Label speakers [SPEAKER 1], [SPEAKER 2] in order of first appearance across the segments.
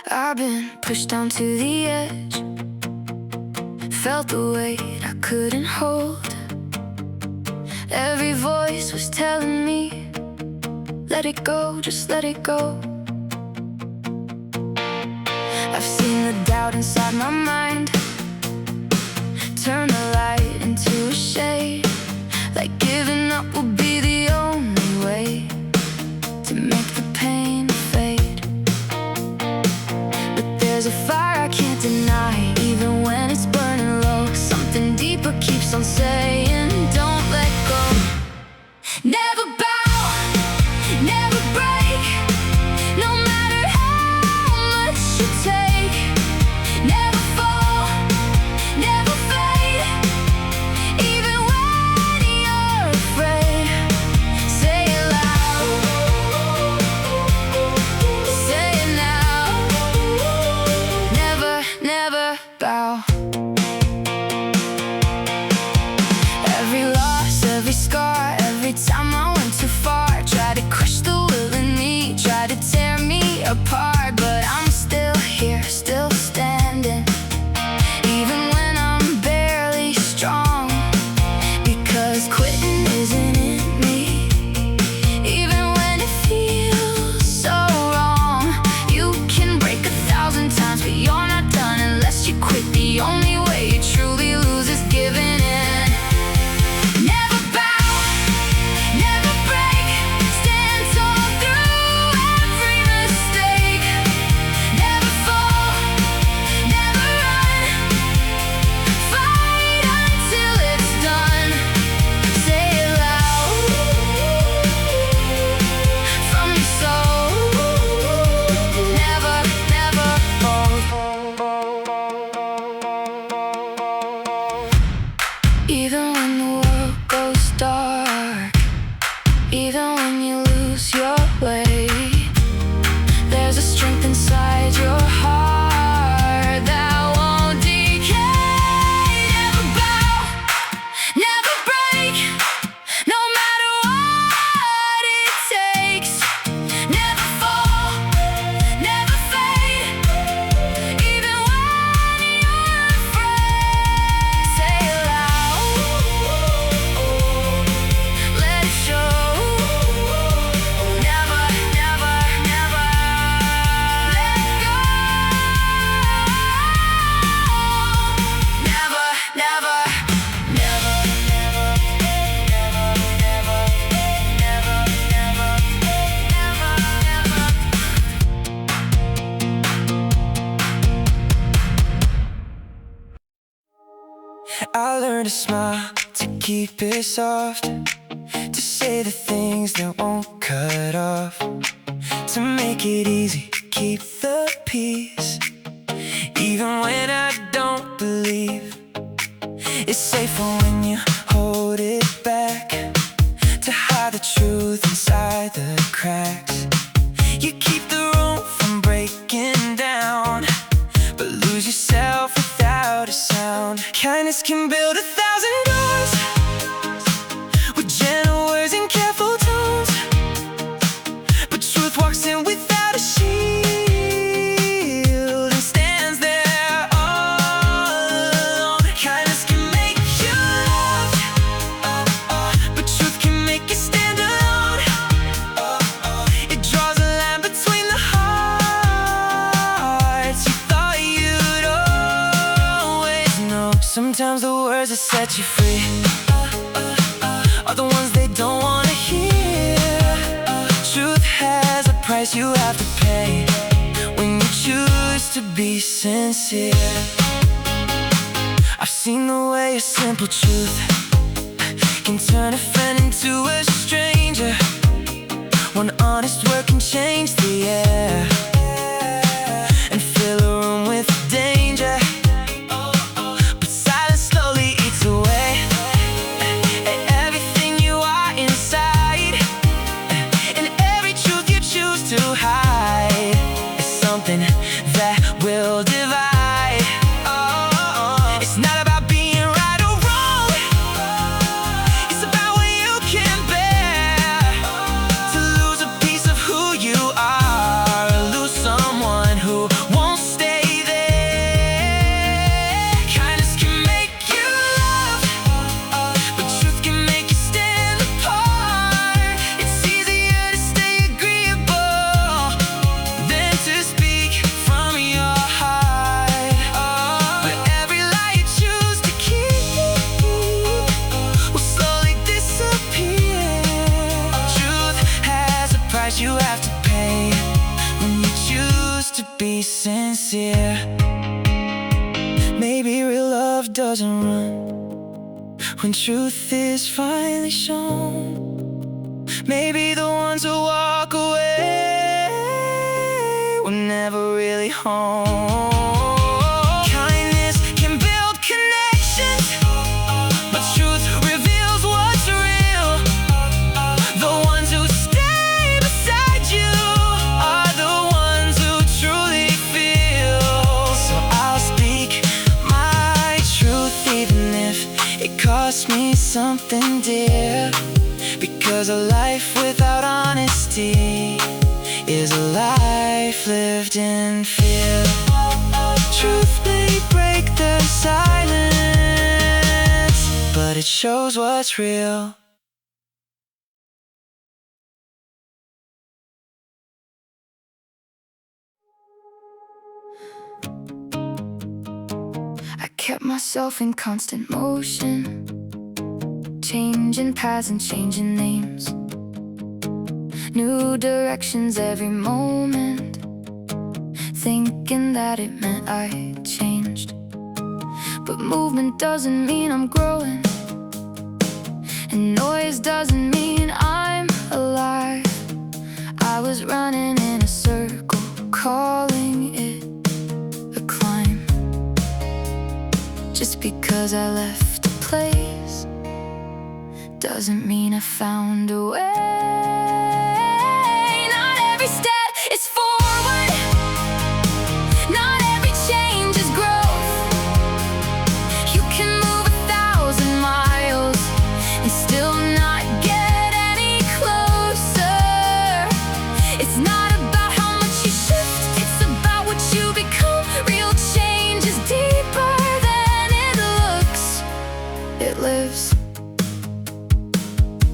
[SPEAKER 1] I've been pushed down to the edge, felt the weight I couldn't hold. Every voice was telling me, let it go, just let it go. I've seen the doubt inside my mind turn the light into a shade, like giving up will be the only way to make the pain fade. But there's a fire I can't deny, even when it's burning low. Something deeper keeps on saying, don't let go. Never bow, never break, no matter how much you take. Never fall, never fade, even when you're afraid. Say it loud, say it now. Never, never bow. Every loss, every scar, every time I went too far, tried to crush the will in me, tried to tear me apart. But I'm still here, still standing, even when I'm barely strong, because quitting isn't in me, even when it feels so wrong. You can break 1,000 times, but you're not done unless you quit. The only way you truly lose is giving in. Never bow, never break, stand tall through every mistake. Never fall, never run, fight until it's done. Say it loud from your soul. Never, never fall. Even when the world goes dark, even when you lose your way, there's a strength inside your heart that won't decay. Never bow, never break, no matter what it takes. Never fall, never fade, even when you're afraid. Say it loud, let it show. Never, never, never let go. Never, never, never, never, never,
[SPEAKER 2] I learned to smile, to keep it soft, to say the things that won't cut off, to make it easy, keep the peace, even when I don't believe it's safer when you hold it back, to hide the truth inside the cracks. You keep the room from breaking down, but lose yourself without a sound. Kindness can build 1,000 doors with gentle words and careful tones, but truth walks in without a shield and stands there all alone. Kindness can make you loved, but truth can make you stand alone. It draws a line between the hearts you thought you'd always know. Sometimes the words that set you free are the ones they don't want to hear. Truth has a price you have to pay when you choose to be sincere. I've seen the way a simple truth can turn a friend into a stranger. One honest word can change the air and fill a room with danger. But silence slowly eats away at everything you are inside, and every truth you choose to hide is something that will divide. It's not about being right or wrong, it's about what you can bear. To lose a piece of who you are, lose someone who sincere. Maybe real love doesn't run when truth is finally shown. Maybe the ones who walk away were never really home. Kindness can build connections, but truth reveals what's real. The ones who stay beside you are the ones who truly feel. So I'll speak my truth even if it costs me something dear. Because a life without honesty is a life lived in fear. Truth may break the silence, but it shows what's real.
[SPEAKER 1] I kept myself in constant motion, changing paths and changing names, new directions every moment, thinking that it meant I changed. But movement doesn't mean I'm growing, and noise doesn't mean I'm alive. I was running in a circle, calling it a climb. Just because I left a place doesn't mean I found a way. Not every step is forward, not every change is growth. You can move 1,000 miles and still not get any closer. It's not about how much you shift, it's about what you become. Real change is deeper than it looks. It lives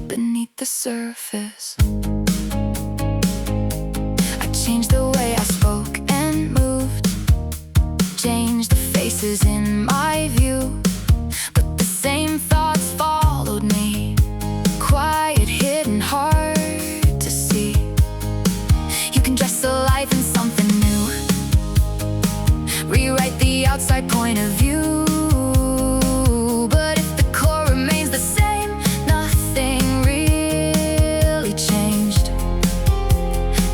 [SPEAKER 1] beneath the surface. I changed the way I spoke and moved, changed the faces in my view, but the same thoughts followed me, quiet, hidden, hard to see. You can dress a life in something new, rewrite the outside point of view, but if the core remains the same, nothing really changed.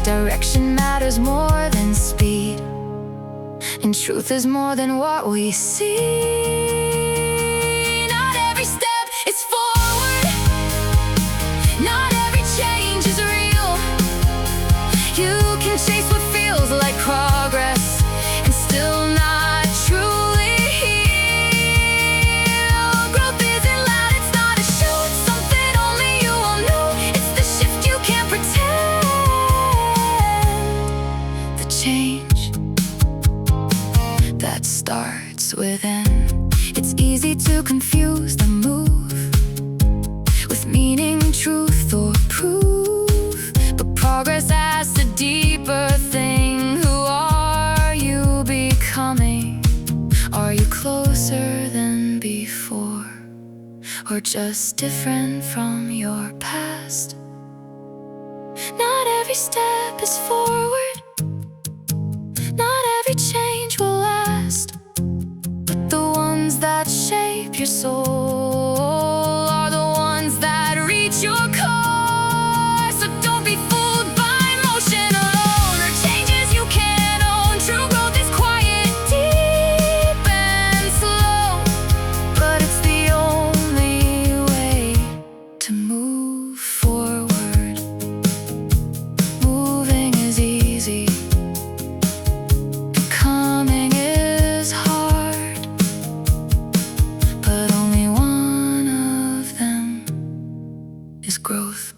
[SPEAKER 1] Direction matters more than speed, and truth is more than what we see. Not every step is forward, not every change is real. You can chase what feels like progress and still not truly heal. Growth isn't loud, it's not a show, it's something only you will know. It's the shift you can't pretend. The change that starts within. It's easy to confuse the move with meaning, truth, or proof, but progress asks a deeper thing. Who are you becoming? Are you closer than before, or just different from your past? Not every step is forward, not every change will last, but the ones that shape your soul are the ones that reach your core. So don't be fooled by motion alone or changes you can't own. True growth is quiet, deep, and slow, but it's the only way to move forward. Moving is easy, becoming is hard, but only one of them is growth.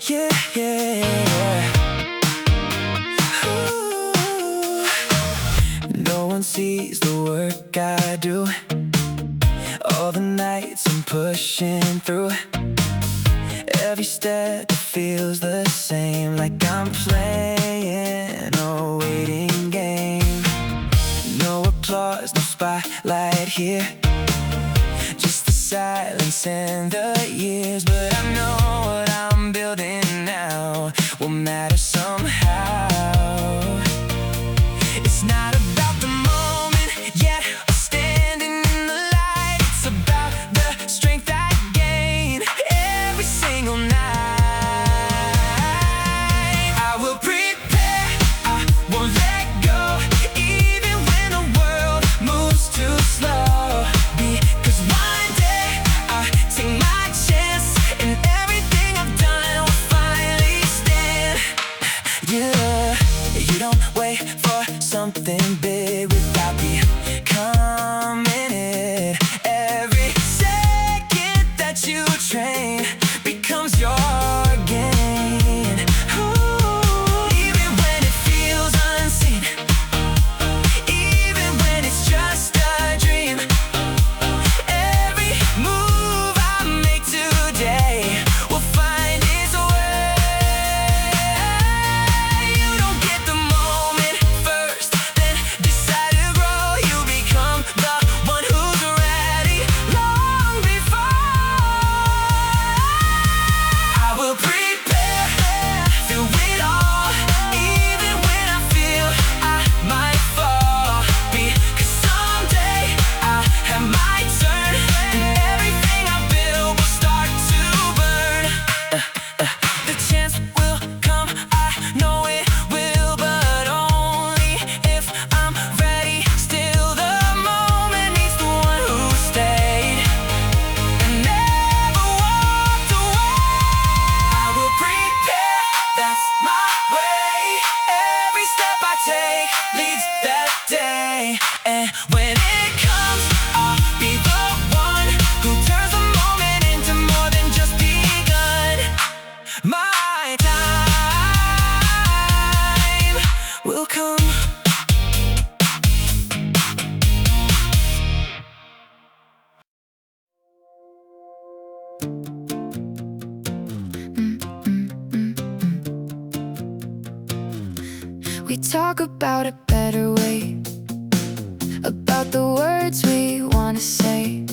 [SPEAKER 2] Yeah, yeah. Ooh. No one sees the work I do, all the nights I'm pushing through. Every step feels the same, like I'm playing a waiting game. No applause, no spotlight here, just the silence and the years. But I know what I'm building now
[SPEAKER 1] We talk about a better way, about the words we want to say.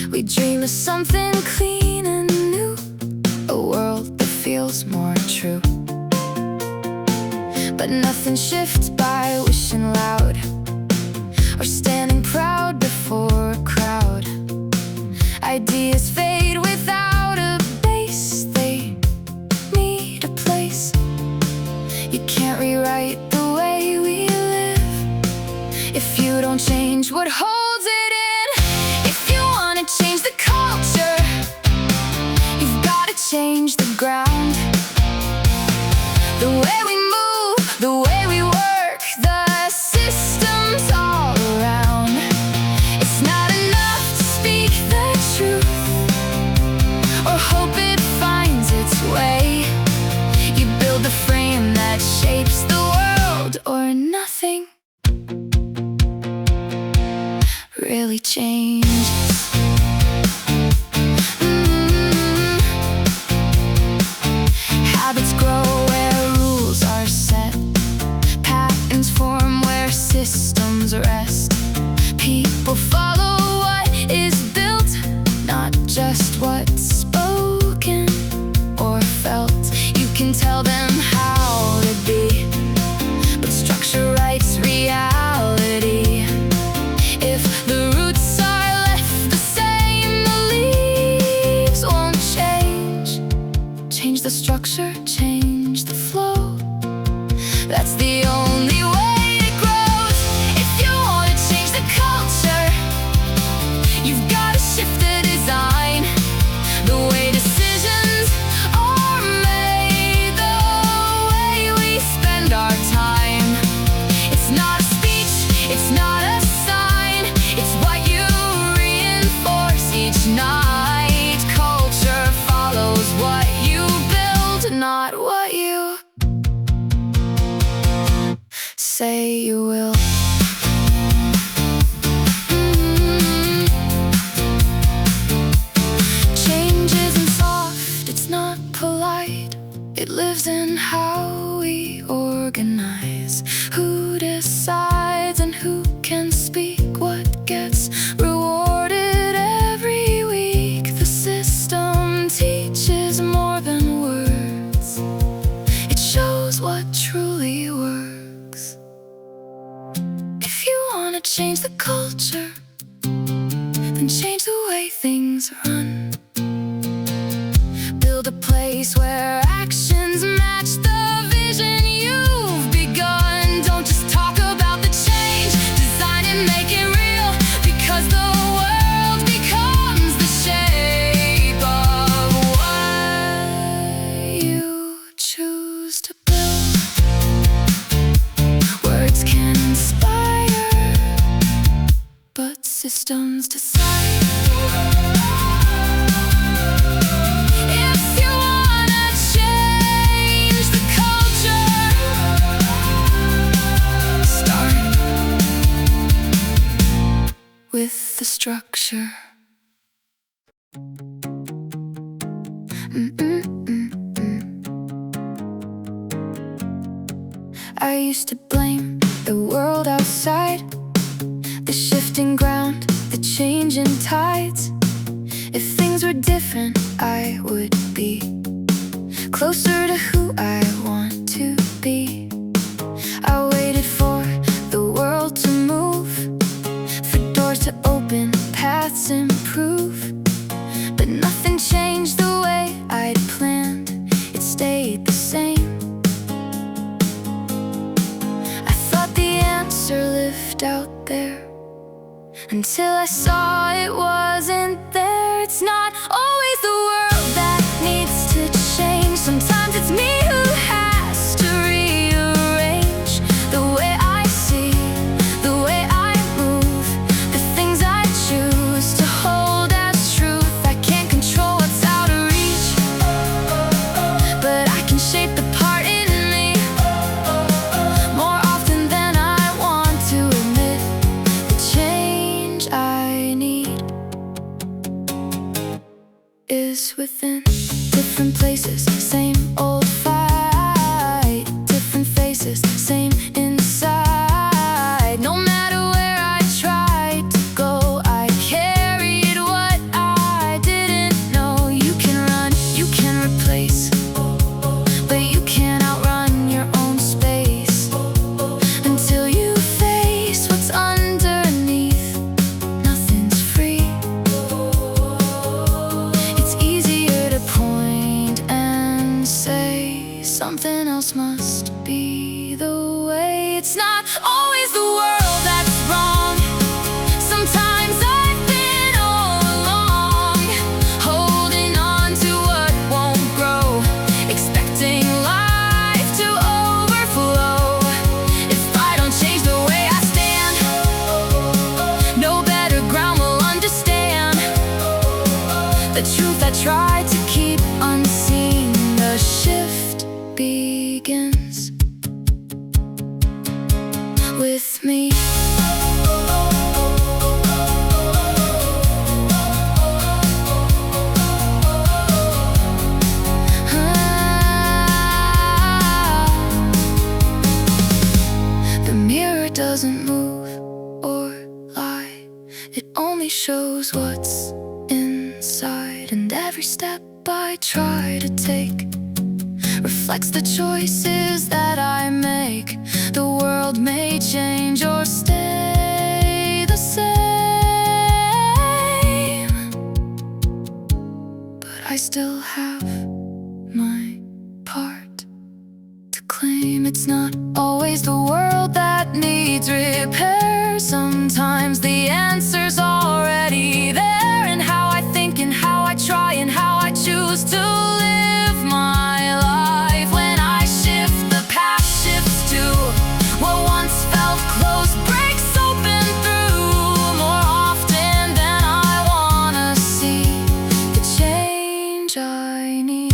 [SPEAKER 1] We dream of something clean and new, a world that feels more true. But nothing shifts by wishing loud or standing proud before a crowd. Ideas fade without a base, they need a place. You can't rewrite the way we live if you don't change what holds it in. If you wanna change the culture, you've gotta change the ground. The way we move, the way we work, the systems all around. It's not enough to speak the truth or hope it finds its way. You build the frame that shapes the world, or nothing really changes. Habits grow where rules are set. Patterns form where systems rest. People follow what is built, not just what's spoken or felt. You can tell them how to be, but structure writes reality. If the roots are left the same, the leaves won't change. Change the structure, change the flow. That's the only way it grows. If you want to change the culture, you've got to shift the design. The way decisions are made, the way we spend our time. It's not a speech, it's not a sign, it's what you reinforce each night. Culture follows what you build, not what you say you will. Change isn't soft, it's not polite. It lives in how we organize. Who decides and who can speak? What gets rewarded every week? The system teaches more than words. It shows what truly works. If you wanna change the culture, then change the way things run. Build a place where actions match the vision you've begun. Don't just talk about the change, design and make it real, because the world becomes the shape of what you choose to build. Words can inspire, but systems decide. If you wanna change the culture, start with the structure. I used to blame the world outside, the shifting ground, the changing tides. If things were different, I would be closer to who I want to be. I waited for the world to move, for doors to open, paths improve. But nothing changed the way I'd planned, it stayed the same. I thought the answer lived out there, until I saw it wasn't there. It's not always the world that needs to change. Sometimes it's me who has to rearrange the way I see, the way I move, the things I choose to hold as truth. I can't control what's out of reach, but I can shape the part in me more often than I want to admit. The change I need is within. Different places, same old fight. Different faces, same only shows what's inside, and every step I try to take reflects the choices that I make. The world may change or stay the same, but I still have my part to claim. It's not always the world that needs repair. Sometimes the answer's already there, in how I think and how I try and how I choose to live my life. When I shift, the path shifts too. What once felt close breaks open through more often than I wanna see. The change I need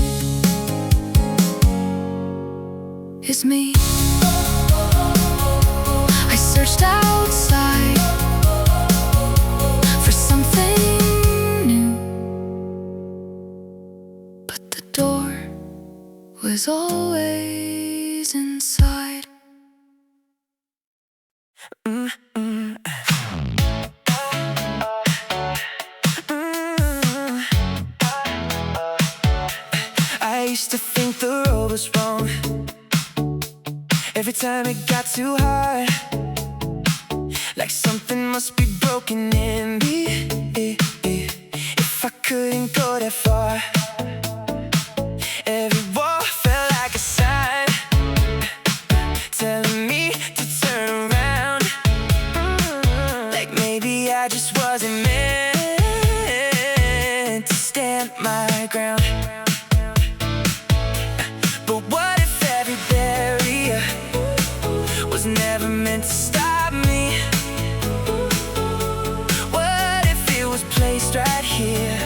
[SPEAKER 1] is me. I searched outside for something new, but the door was always inside.
[SPEAKER 2] I used to think the road was wrong. Every time it got too hard, like something must be broken in me. If I couldn't go that far, every wall felt like a sign telling me to turn around. Like maybe I just wasn't meant to stand my ground. But what if every barrier was never meant to stop me? What if it was placed right here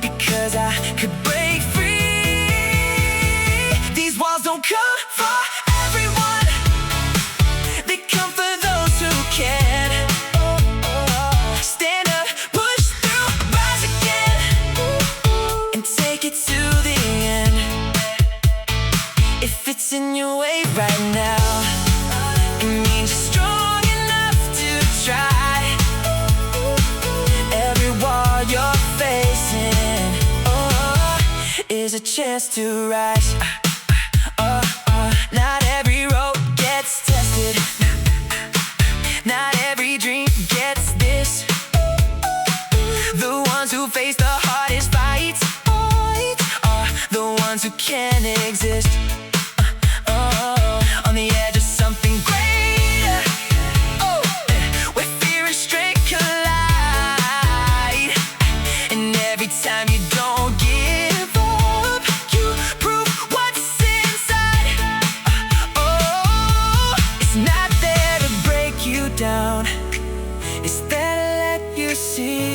[SPEAKER 2] because I could break free? These walls don't come for everyone, they come for those who can. Stand up, push through, rise again, and take it to the end. If it's in your way right now, it means you're strong enough to try. Every wall you're facing, is a chance to rise. Not every road gets tested, not every dream gets this. The ones who face the hardest fights are the ones who can exist. On the edge of something greater, where fear and strength collide. And every time you don't give up, you prove what's inside. It's not there to break you down, it's there to let you see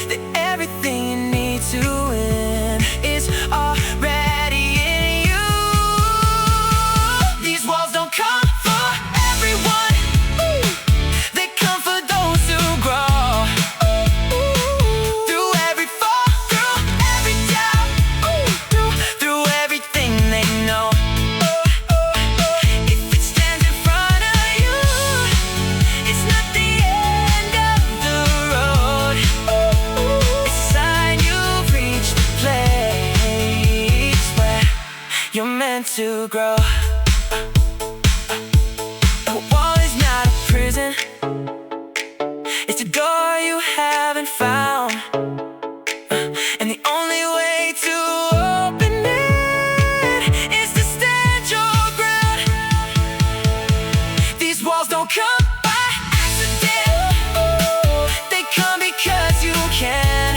[SPEAKER 2] that everything you need to win is already in you. These walls don't come for everyone, they come for those who grow. Through every fall, through every doubt, through everything they know. If it stands in front of you, it's not the end of the road. It's a sign you've reached the place where you're meant to grow. A wall is not a prison, it's a door you haven't found. And the only way to open it is to stand your ground. These walls don't come by accident, they come because you can.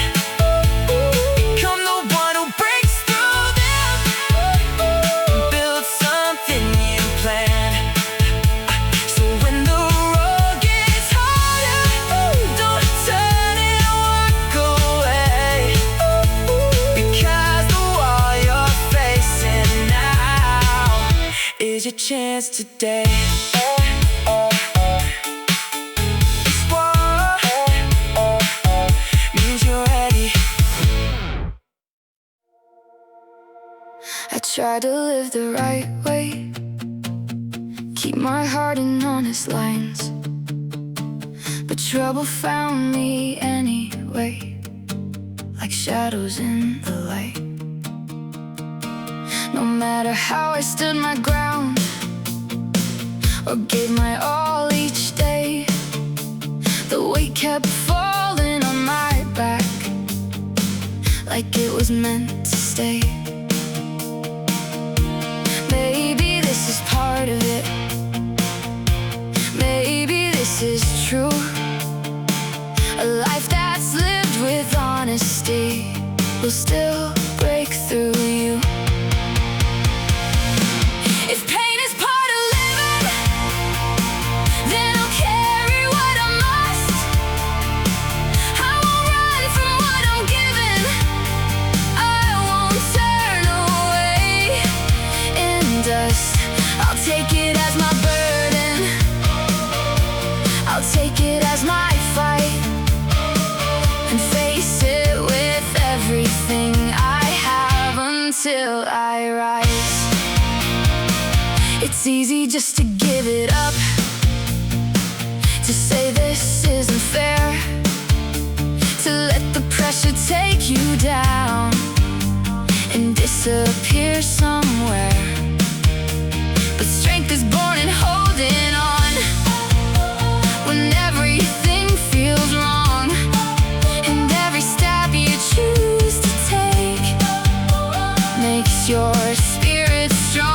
[SPEAKER 2] Become the one who breaks through them and build something you planned. So when the road gets harder, don't turn and walk away, because the wall you're facing now is your chance today. This wall means you're ready.
[SPEAKER 1] I try to live the right way, keep my heart in honest lines, but trouble found me anyway, like shadows in the light. No matter how I stood my ground or gave my all each day, the weight kept falling on my back like it was meant to stay. Maybe this is part of it, maybe this is true. A life that's lived with honesty will still break through you. If pain is part of living, then I'll carry what I must. I won't run from what I'm given, I won't turn away in dust. I'll take it as my burden, I'll take it as my fight, and face it with everything I have until I rise. It's easy just to give it up, to say this isn't fair, to let the pressure take you down and disappear somewhere. But strength is born in holding on when everything feels wrong, and every step you choose to take makes your spirit strong.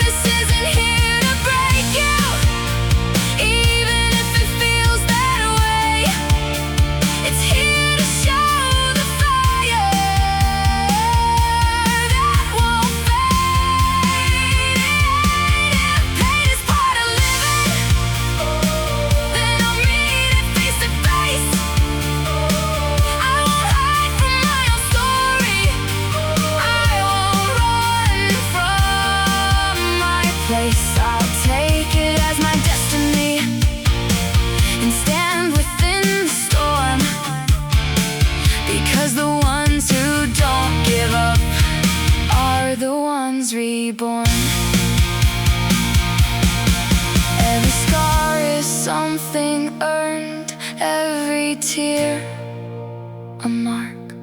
[SPEAKER 1] This isn't here to break you, even if it feels that way. It's here to show the fire that won't fade. If pain is part of living, then I'll meet it face to face. I won't hide from my own story, I won't run from my place. I'll take it as my destiny and stand within the storm, because the ones who don't give up are the ones reborn. Every scar is something earned, every tear a mark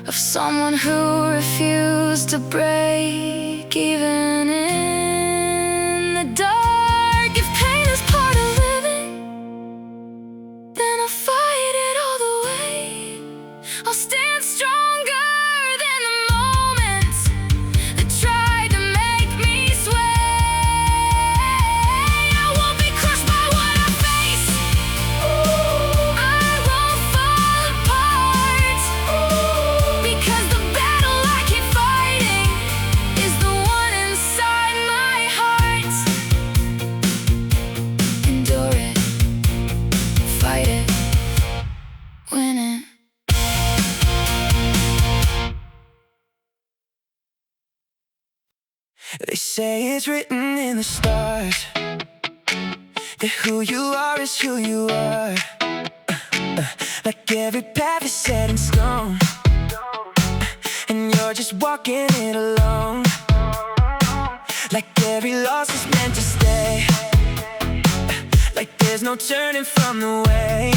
[SPEAKER 1] of someone who refused to break, even in the dark. If pain is part of living, then I'll fight it all the way. I'll stand stronger than the moments that tried to make me sway. I won't be crushed by what I face, I won't fall apart, because the battle I keep fighting is the one inside my heart. Endure it, fight it, win it.
[SPEAKER 2] They say it's written in the stars that who you are is who you are. Like every path is set in stone, and you're just walking it alone. Like every loss is meant to stay, like there's no turning from the way.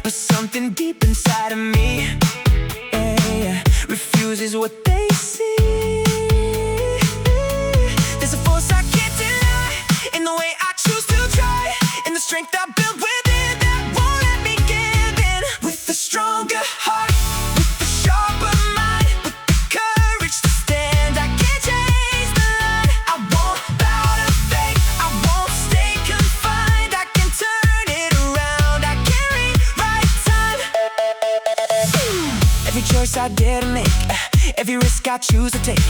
[SPEAKER 2] But something deep inside of me, refuses what they see. There's a force I can't deny in the way I choose to try, in the strength I build within that won't let me give in. With a stronger heart, with a sharper mind, with the courage to stand, I can't change the line. I won't bow to fate, I won't stay confined. I can turn it around, I can rewrite time. Every choice I dare to make, every risk I choose to take,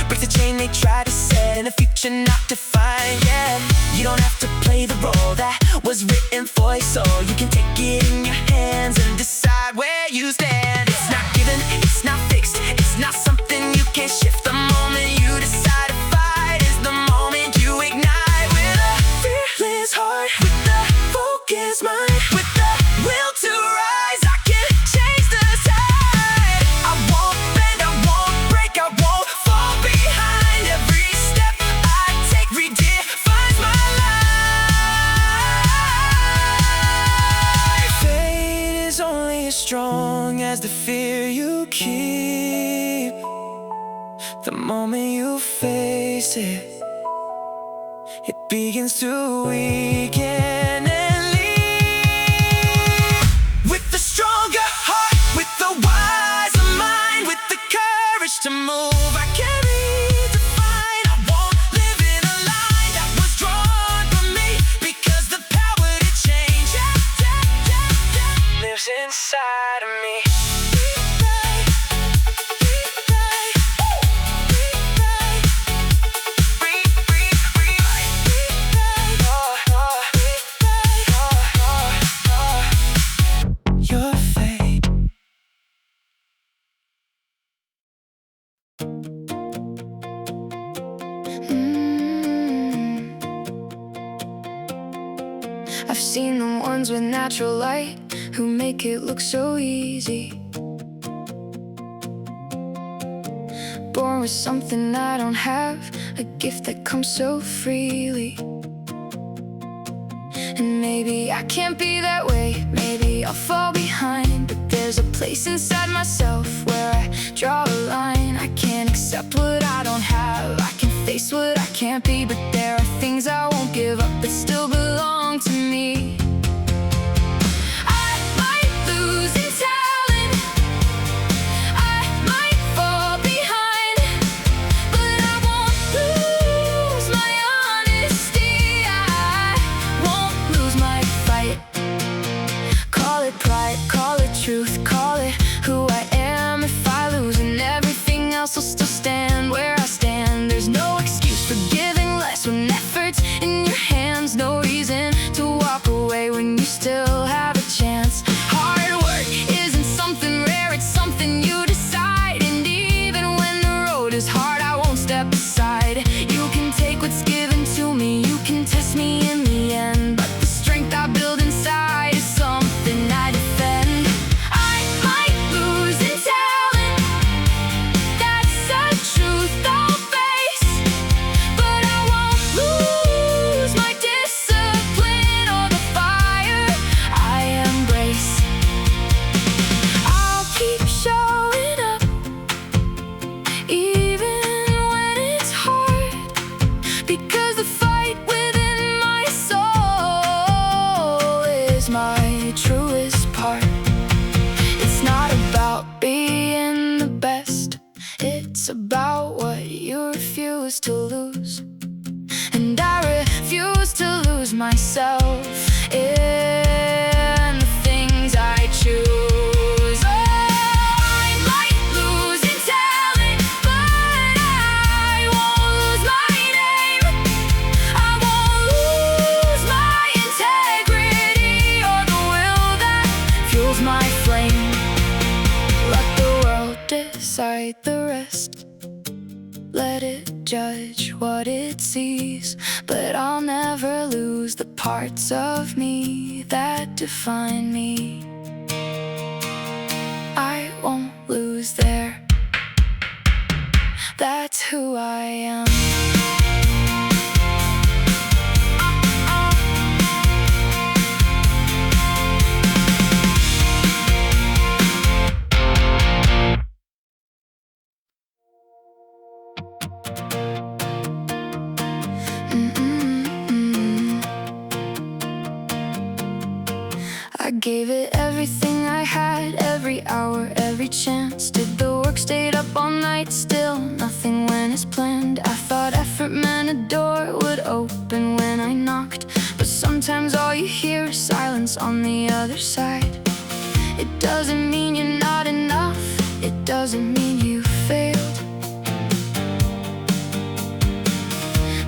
[SPEAKER 2] break the chain they try to set, in a future not defined yet. You don't have to play the role that was written for you, so you can take it in your hands and decide where you stand. It's not given, it's not fixed, it's not something you can shift. The moment you decide to fight is the moment you ignite. With a fearless heart, with a focused mind, with the will to rise, I can change the tide. I won't bend, I won't break, I won't fall behind. Every step I take redefines my life. strong as the fear you keep. The moment you face it, it begins to weaken and leave. With the stronger heart, with the wiser mind, with the courage to move, I can redefine. I won't live in a line that was drawn for me, because the power to change lives inside of me.
[SPEAKER 1] I've seen the ones with natural light who make it look so easy. Born with something I don't have, a gift that comes so freely. And maybe I can't be that way, maybe I'll fall behind, but there's a place inside myself where I draw a line. I can't accept what I don't have, I can face what I can't be, but there are things I won't give up that still belong to me. I might lose in talent, I might fall behind, but I won't lose my honesty, I won't lose my fight. Call it pride, call it truth, call it who I am. If I lose and everything else will still stand where I stand, there's no excuse for giving less when effort's in your hands. No reason to walk away when you still have a chance. Hard work isn't something rare, it's something you decide. And even when the road is hard, I won't step aside. You can take what's given to me, you can test me in the end, but the strength I build inside is something I defend. I might lose in talent, that's a truth I'll face, but I won't lose my discipline or the fire I embrace. I'll keep showing up even when it's hard, because the fight within my soul is my truest part. It's not about being the best, it's about what you refuse to lose. And I refuse to lose myself in the things I choose. Oh, I might lose in talent, but I won't lose my name. I won't lose my integrity or the will that fuels my flame. Let the world decide the rest, let it judge what it sees, but I'll never lose the parts of me that define me. I won't lose there, that's who I am. I gave it everything I had, every hour, every chance. Did the work, stayed up all night, still nothing went as planned. I thought effort meant a door would open when I knocked, but sometimes all you hear is silence on the other side. It doesn't mean you're not enough, it doesn't mean you failed.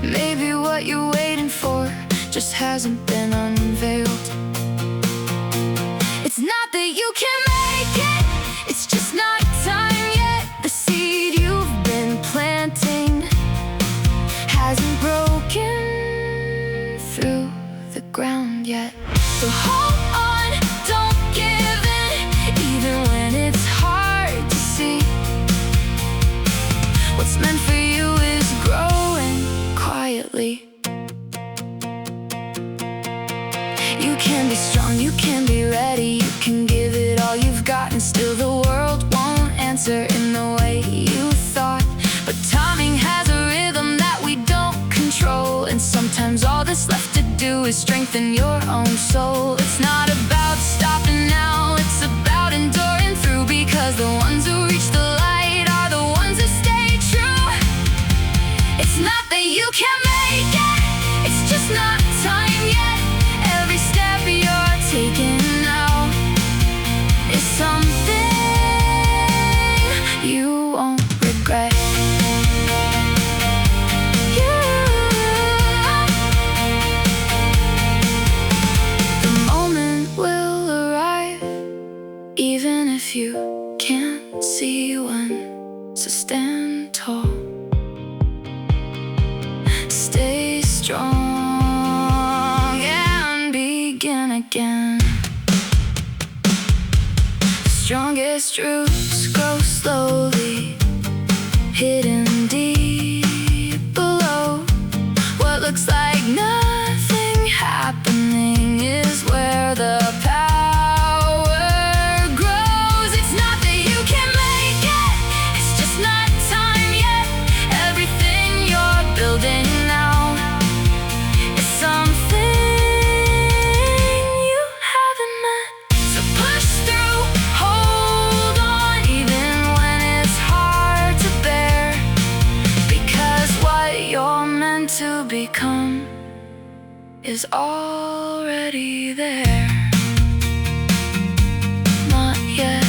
[SPEAKER 1] Maybe what you're waiting for just hasn't been unveiled. It's not that you can't make it, it's just not time yet. The seed you've been planting hasn't broken through the ground yet. So hold on, don't give in, even when it's hard to see. What's meant for you is growing quietly. answer in the way you thought. But timing has a rhythm that we don't control, and sometimes all that's left to do is strengthen your own soul. It's not about stopping now, it's about enduring through, because the ones who reach the light are the ones who stay true. It's not that you can't make it, it's just not time yet. Every step you're taking now is something you won't regret. The moment will arrive, even if you can't see when. So stand tall, stay strong, and begin again. The strongest roots grow slowly, hidden deep below. What looks like nothing happening is where the power grows. It's not that you can't make it, it's just not time yet. Everything you're building now is something you haven't met. So push through, hold on, even when it's hard to bear, because what you're meant to become is already there. Not yet,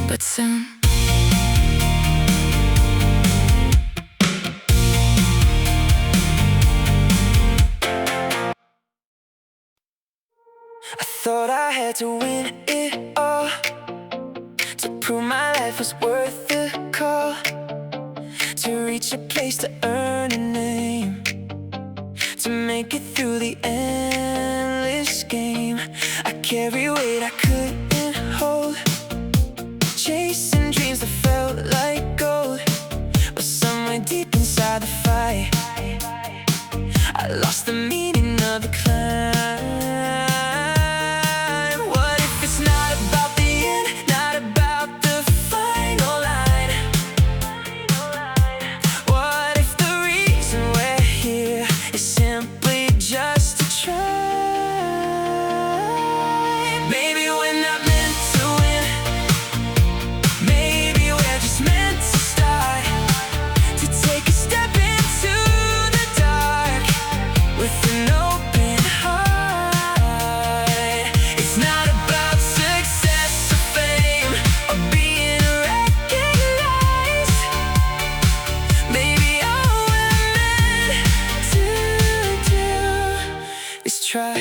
[SPEAKER 1] but soon.
[SPEAKER 2] I thought I had to win it all to prove my life was worth the call, to reach a place, to earn a name, to make it through the endless game. I carry weight I couldn't hold, chasing dreams that felt like gold, but somewhere deep inside the fight I lost the meaning of the climb. What if it's not about the end, not about the final line? What if the reason we're here is simply just to try? Maybe we're not meant to win, maybe we're just meant to start, to take a step into the dark with an open heart. It's not about success or fame or being recognized. Maybe all we're meant to do is try.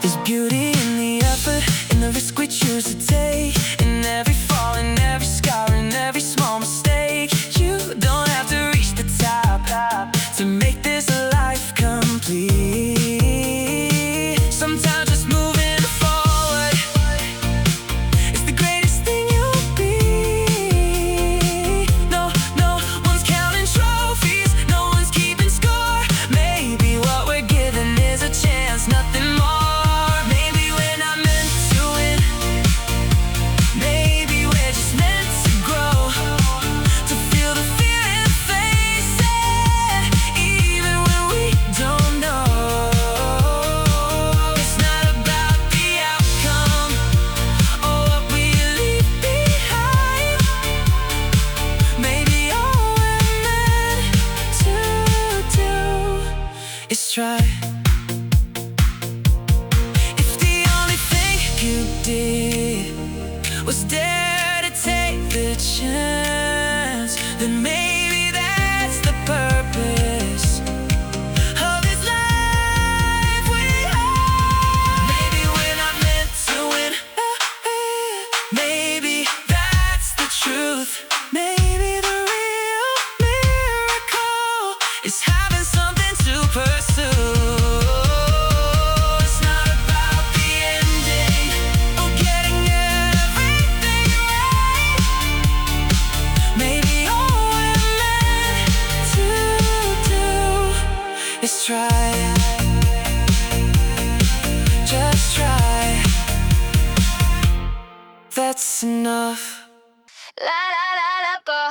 [SPEAKER 2] There's beauty in the effort, in the risk we choose to take, in every fall, in every scar, in every small mistake. You don't have to reach the top to make this life complete. Sometimes just moving forward is the greatest thing you'll be. No one's counting trophies, no one's keeping score. Maybe what we're given is a chance, nothing more. Maybe we're not meant to win, maybe we're just meant to that's enough.
[SPEAKER 1] La la la la ba.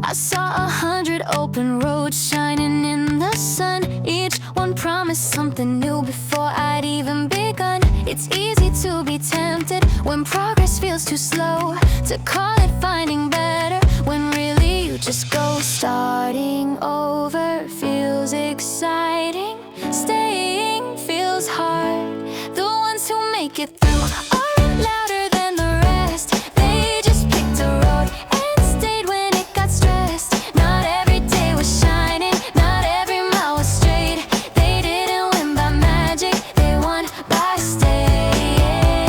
[SPEAKER 1] I saw 100 open roads shining in the sun. Each one promised something new before I'd even begun. It's easy to be tempted when progress feels too slow, to call it finding better when really you just go. Starting over feels exciting, staying feels hard. The ones who make it through aren't louder than the rest. They just picked a road and stayed when it got stressed. Not every day was shining, not every mile was straight. They didn't win by magic, they won by staying.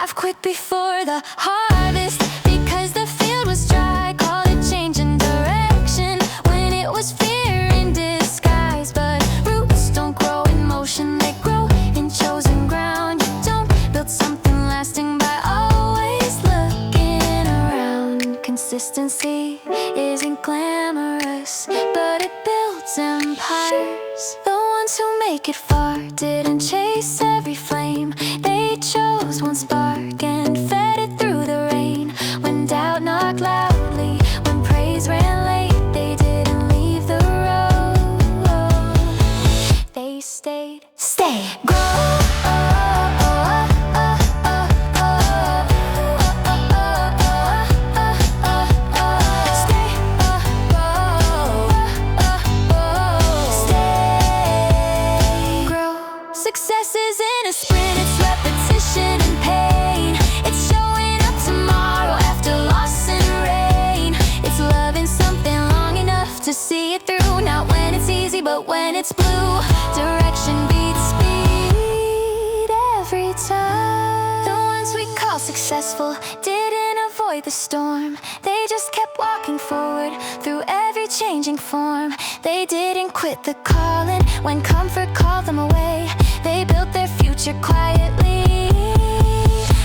[SPEAKER 1] I've quit before the harvest because the field was dry. Call it change in direction when it was fear in disguise. But roots don't grow in motion, they grow in chosen ground. You don't build something lasting by always looking around. Consistency isn't glamorous, but it builds empires. The ones who make it far didn't chase every flame. They chose one spark and fed it through the rain. When doubt knocked loudly, when praise ran late, they didn't leave the road. They stayed, grow. Success isn't a sprint, it's repetition and pain. It's showing up tomorrow after loss and rain. It's loving something long enough to see it through. Not when it's easy, but when it's blue. Direction beats speed every time. The ones we call successful didn't avoid the storm. They just kept walking forward through every changing form. They didn't quit the calling when comfort called them away. They built their future quietly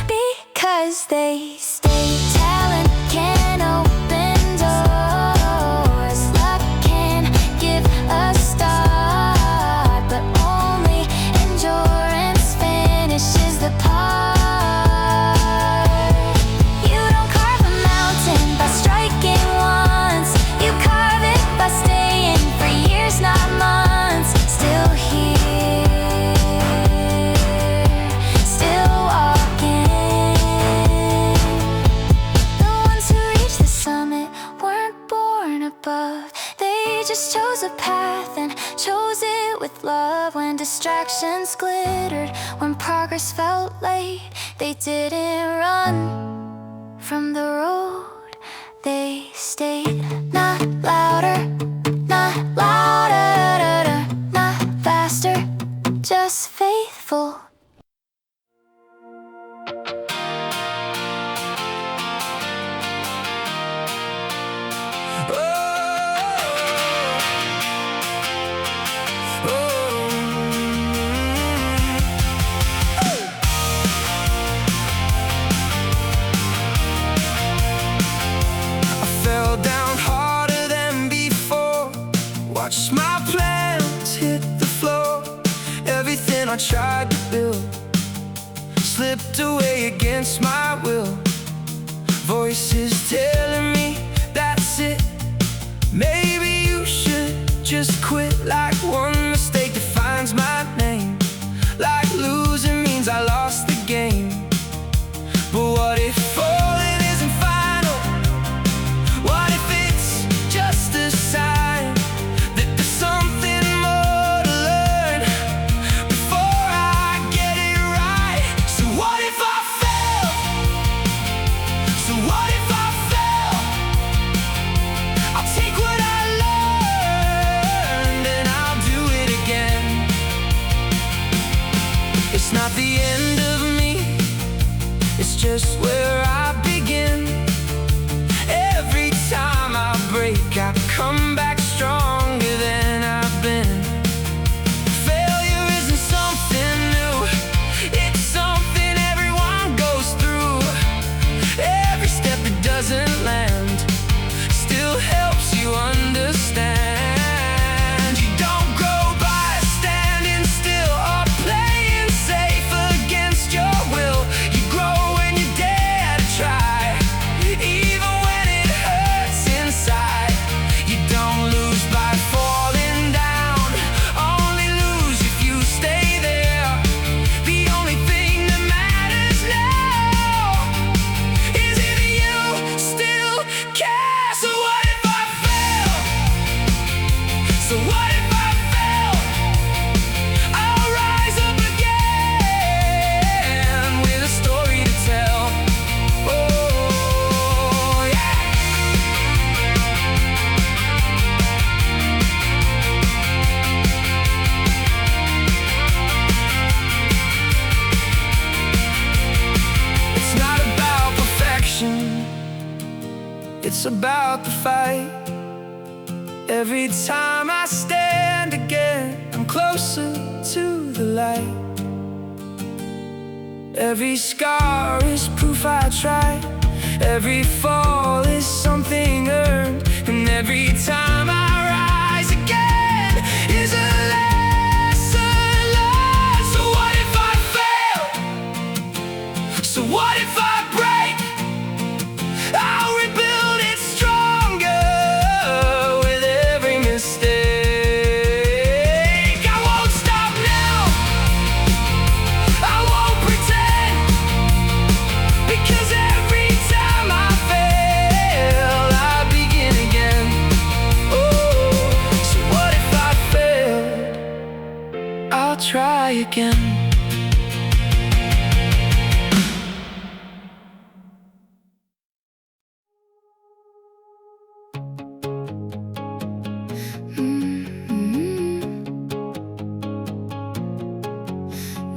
[SPEAKER 1] because they stayed. Talent can open doors, luck can give a start, but only endurance finishes the part. You don't carve a mountain by striking once. You carve it by staying for years, not months. Still here, still walking. The ones who reached the summit weren't born above. They just chose a path and chose it with love. When distractions glittered, when progress felt late, they didn't run from the road. They stayed. Not louder, not louder, not faster, just faithful.
[SPEAKER 2] Fell down harder than before. Watched my plans hit the floor. Everything I tried to build slipped away against my will. Voices telling me that's it. Maybe you should just quit. Like one mistake defines my name. Like losing means I lost the game. But what if falling isn't final? What if it's just a sign that there's something more to learn before I get it right? So what if I fail? So what if I fail? I'll take what I learned and I'll do it again. It's not the end of me, it's just where I begin. Every time I break, I come back stronger than I've been. Failure isn't something new, it's something everyone goes through. Every step that doesn't land still helps you understand. You don't grow by standing still or playing safe against your will. You it's about the fight. Every time I stand again, I'm closer to the light. Every scar is proof I tried. Every fall is something earned. And every time I rise again is a lesson learned. So what if I fail? So what if I break? I'll rebuild it stronger with every mistake. I won't stop now, I won't pretend, because every time I fail, I begin again. Oh, so what if I fail? I'll try again.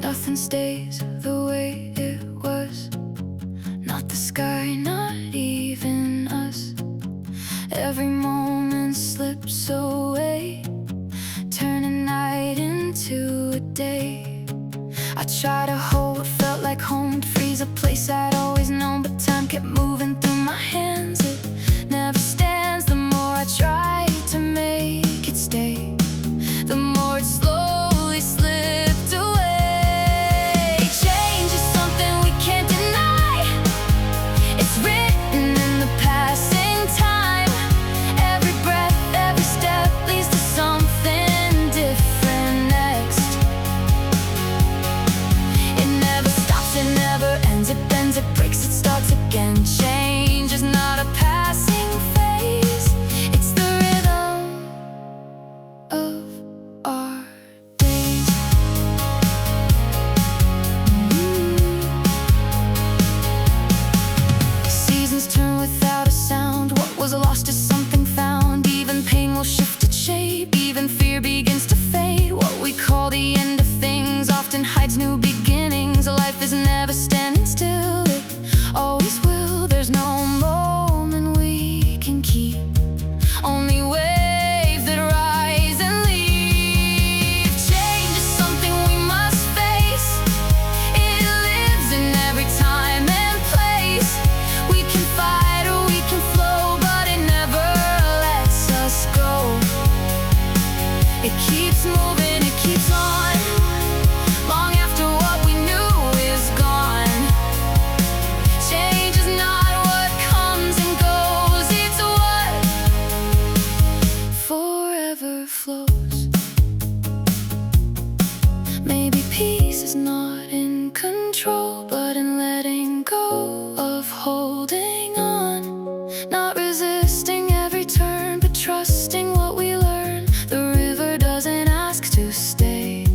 [SPEAKER 1] Nothing stays the way it was. Not the sky, not even us. Every moment slips away, turning night into a day. I try to hold what felt like home, to freeze a place I'd always known, but time kept moving through my hands. It never stands. The more I try to make it stay, the more it slowly slipped away. Change is something we can't deny. It's written in the passing time. Every breath, every step leads to something different next. It never stops, it never ends. It bends, it breaks, it starts again. Change is not a passing phase. It's the rhythm of our days. Seasons turn without a sound. What was lost is something found. Even pain will shift its shape. Even fear begins to fade. What we call the end of things often hides new beginnings. Life is never standing still. It always will. There's no moment we can keep. Only waves that rise and leave. Change is something we must face. It lives in every time and place. We can fight or we can flow, but it never lets us go. It keeps moving, it keeps on, long after what we knew is gone. Change is not what comes and goes, it's what forever flows. Maybe peace is not in control, but in letting go of holding on. Not resisting every turn, but trusting what we learn. The river doesn't ask to stay.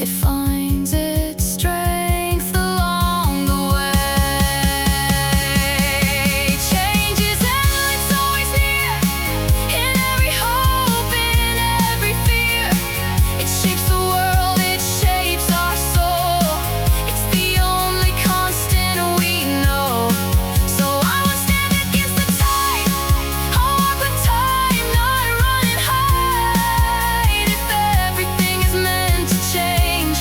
[SPEAKER 1] It finds its strength along the way. Change is it's always near. In every hope, in every fear. It shapes the world, it shapes our soul. It's the only constant we know. So I won't stand against the tide. I'll walk with time, not run and hide. If everything is meant to change,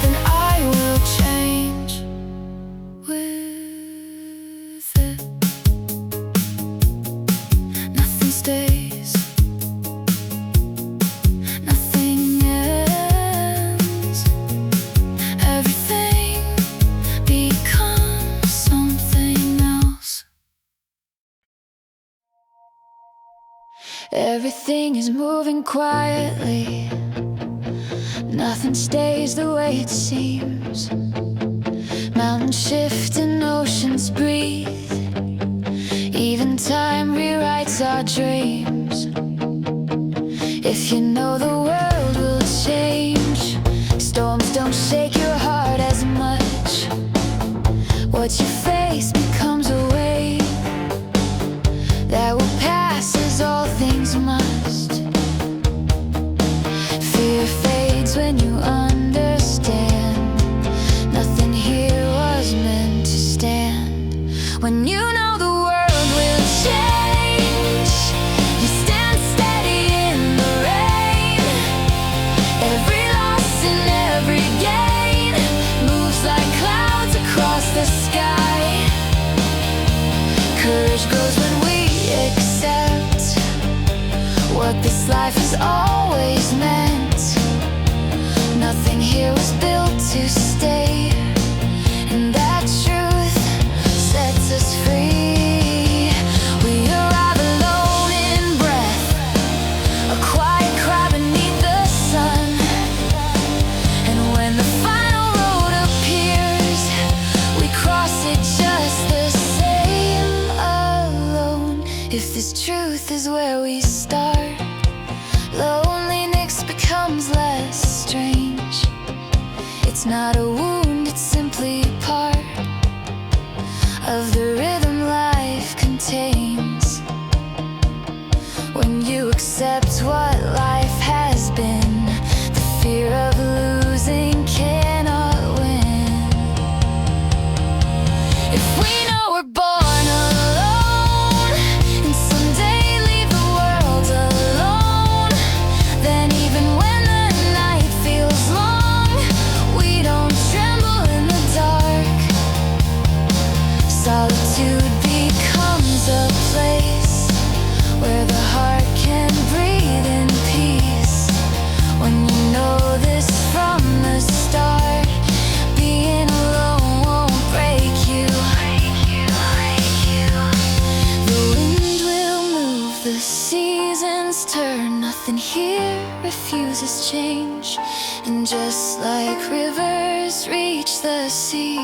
[SPEAKER 1] then I will change with it. Nothing stays, nothing ends. Everything becomes something else. Everything is moving quietly. Nothing stays the way it seems. Mountains shift and oceans breathe. Even time rewrites our dreams. If you know the world will change, storms don't shake your heart as much. What you face becomes a wave that will pass as all things must. Fear fades when you understand. Nothing here was meant to stand. When you know was always meant. Nothing here was built to stay, and that truth sets us free. We arrive alone in breath, a quiet cry beneath the sun. And when the final road appears, we cross it just the same, alone. If this truth is where we start, loneliness becomes less strange. It's not a wound, it's simply part of the rhythm life contains. When you accept what life has been, the fear of losing cannot win. If we know we're born alone and someday leave the world alone, then even when the night feels long, we don't tremble in the dark. Solitude becomes a place where the heart can breathe in peace. When you know this from the start, being alone won't break you. The wind will move, the seasons turn, nothing here refuses change. And just like rivers reach the sea,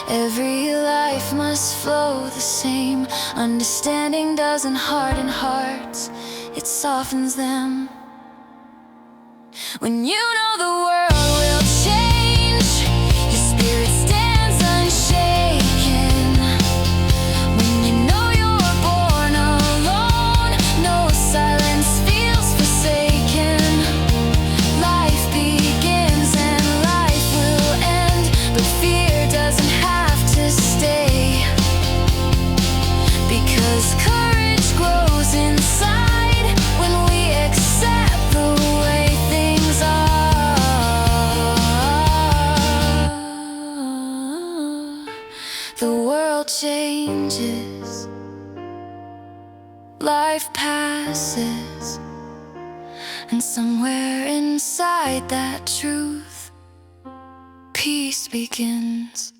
[SPEAKER 1] every life must flow the same. Understanding doesn't harden hearts, it softens them. When you know the world will change, your spirit stands unshaken. When you know you're born alone, no silence feels forsaken. Life begins and life will end, but fear doesn't have to stay. Because courage grows inside when we accept the way things are. The world changes, life passes, and somewhere inside that truth, peace begins.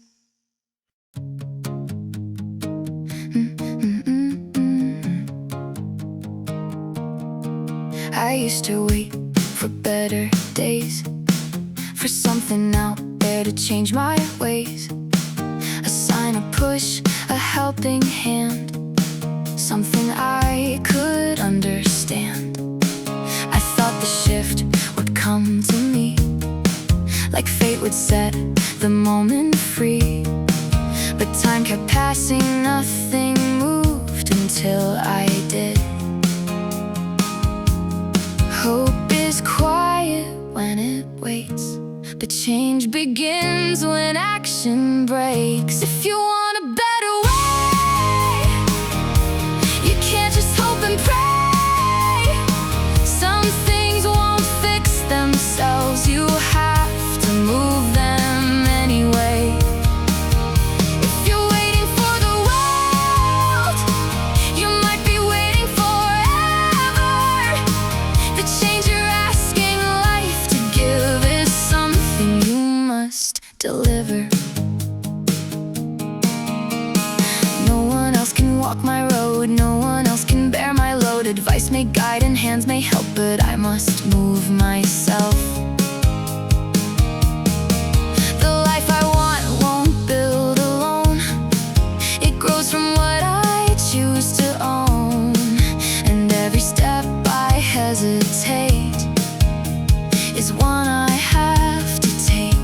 [SPEAKER 1] I used to wait for better days, for something out there to change my ways. A sign, a push, a helping hand, something I could understand. I thought the shift would come to me, like fate would set the moment free. But time kept passing, nothing moved until I did. Hope is quiet when it waits, but change begins when action breaks. If you want a better way, you can't just hope and pray. Some things won't fix themselves, you have to move them anyway. If you're waiting for the world, you might be waiting forever. The change you're asking life to give is something you must deliver. No one else can walk my road, no one else can bear my load. Advice may guide and hands may help, but I must move myself. The life I want won't build alone, it grows from what I choose to own. And every step I hesitate is one I have to take.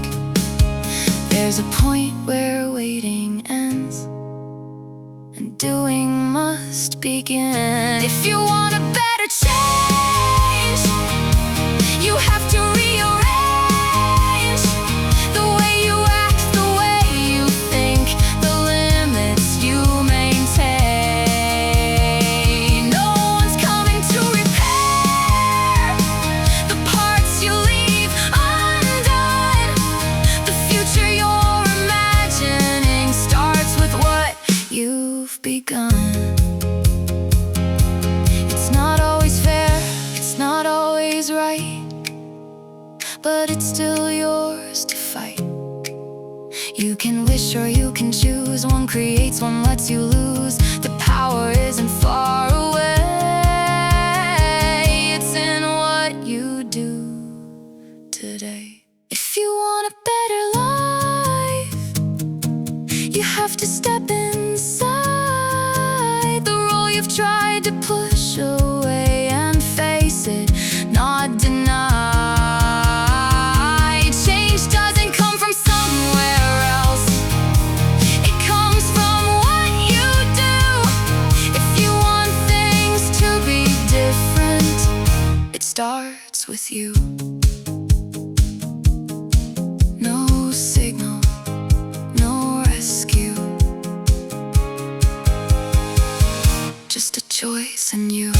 [SPEAKER 1] There's a point where waiting ends and doing must begin. If you want a better change, you have to rearrange the way you act, the way you think, the limits you maintain. No one's coming to repair the parts you leave undone. The future you're imagining starts with what you've begun. It's not always fair, but it's still yours to fight. You can wish or you can choose. One creates, one lets you lose. The power isn't far away. It's in what you do today. If you want a better life, you have to step inside the role you've tried to push away and face it, not deny. Change doesn't come from somewhere else. It comes from what you do. If you want things to be different, it starts with you. No signal, no rescue, just a choice in you.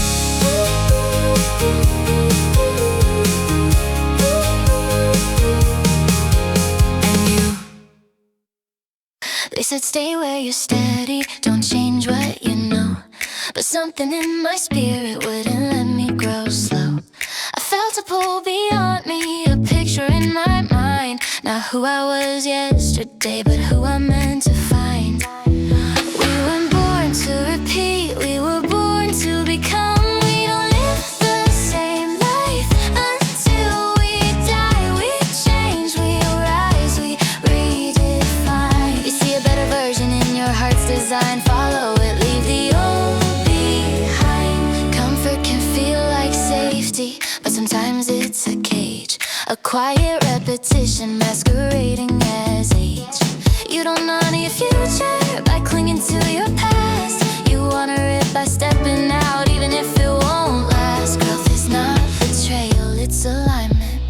[SPEAKER 1] And you. They said stay where you're steady, don't change what you know. But something in my spirit wouldn't let me grow slow. I felt a pull beyond me, a picture in my mind. Not who I was yesterday, but who I meant to find. We weren't born to repeat, we were born to become. We don't live the same life until we die. We change, we rise, we redefine. You see a better version in your heart's design. Follow it, leave the old behind. Comfort can feel like safety, but sometimes it's a cage. A quiet repetition masquerading as age. You don't honor your future by clinging to your past. You honor it by stepping out even if it won't last. Growth is not betrayal, it's alignment.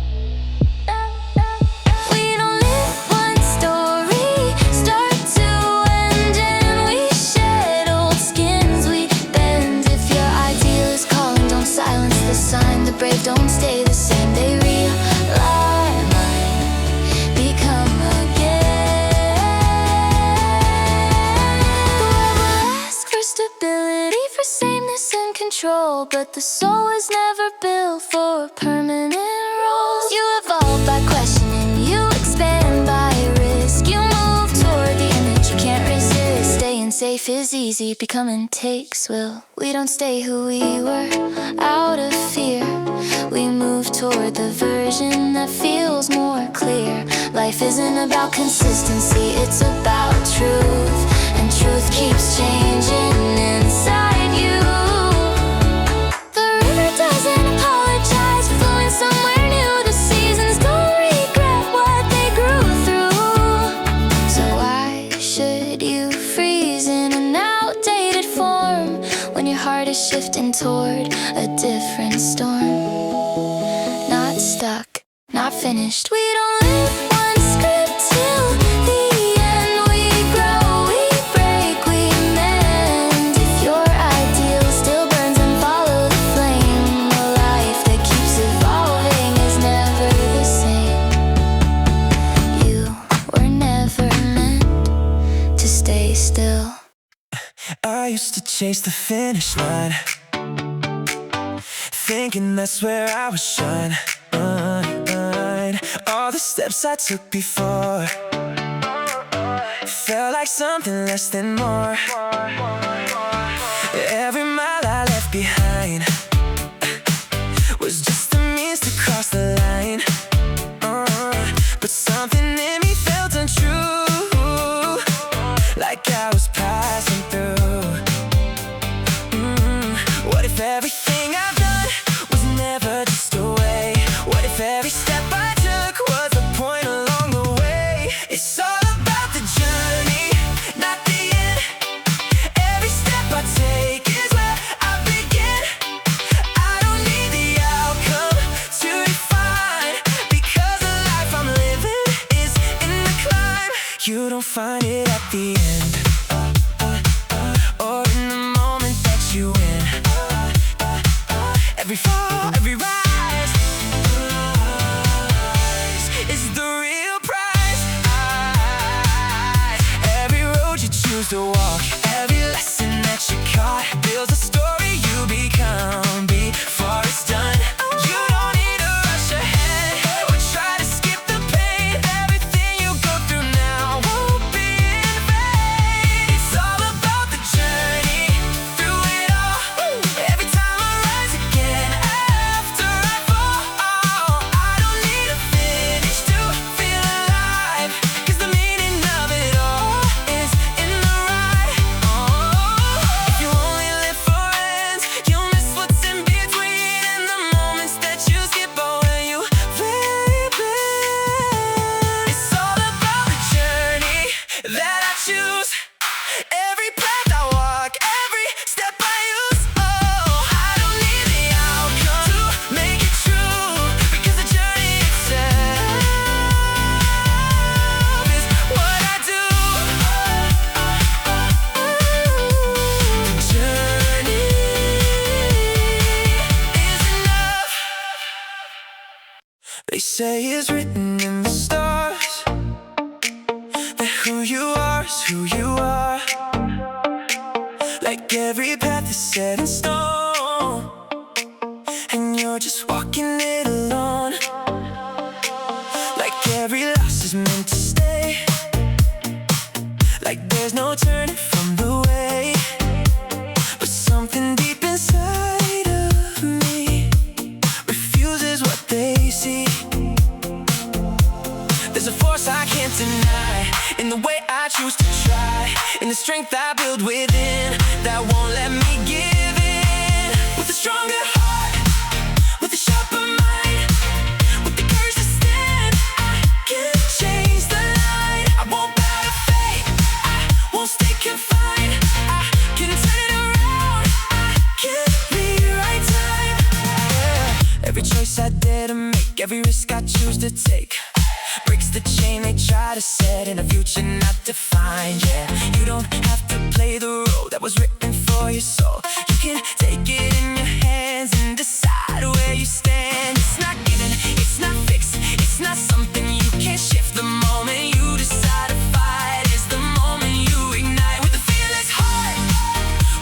[SPEAKER 1] We don't live one story, start to end, and we shed old skins, we bend. If your ideal is calling, don't silence the sign. The brave don't stay the same, they realign, become again. The world will ask for stability, for sameness and control, but the soul is never built for permanent roles. You evolve by questioning, you expand by risk. You move toward the image you can't resist. Staying safe is easy, becoming takes will. We don't stay who we were out of fear. We move toward the version that feels more clear. Life isn't about consistency, it's about truth. And truth keeps changing inside you. The river doesn't apologize for flowing somewhere new. The seasons don't regret what they grew through. So why should you freeze in an outdated form when your heart is shifting toward a different storm? Not stuck, not finished. We don't live one script till the end. We grow, we break, we mend. If your ideal still burns, then follow the flame. A life that keeps evolving is never the same. You were never meant to stay still.
[SPEAKER 2] I used to chase the finish line, thinking that's where I would shine. All the steps I took before felt like something less than more. Every mile I left behind was just a means to cross the line. But something in me felt untrue, like I was passing through. What if everything I've done was never just a way? What if every step I took was a point along the way? It's all about the journey, not the end. Every step I take is where I begin. I don't need the outcome to define, because the life I'm living is in the climb. You don't find it at the end, or in the moment that you win. Every fall, every rise is the real prize. Every road you choose to walk, every lesson that you caught builds a story you become before it's done. You don't need to rush ahead or try say it's written in the stars that who you are is who you are. Like every path is set in stone, and you're just walking it alone. Like every loss is meant to stay, like there's no turning from the way. But something deep inside of me refuses what they see. There's a force I can't deny in the way I choose to try, in the strength I build within that won't let me give in. With a stronger heart, with a sharper mind, with the courage to stand, I can change the line. I won't bow to fate, I won't stay confined. I can turn it around, I can rewrite time. Yeah. Every choice I dare to make, every risk I choose to take breaks the chain they try to set in a future not defined. Yeah, you don't have to play the role that was written for your soul. You can take it in your hands and decide where you stand. It's not given, it's not fixed, it's not something you can shift. The moment you decide to fight is the moment you ignite. With a fearless heart,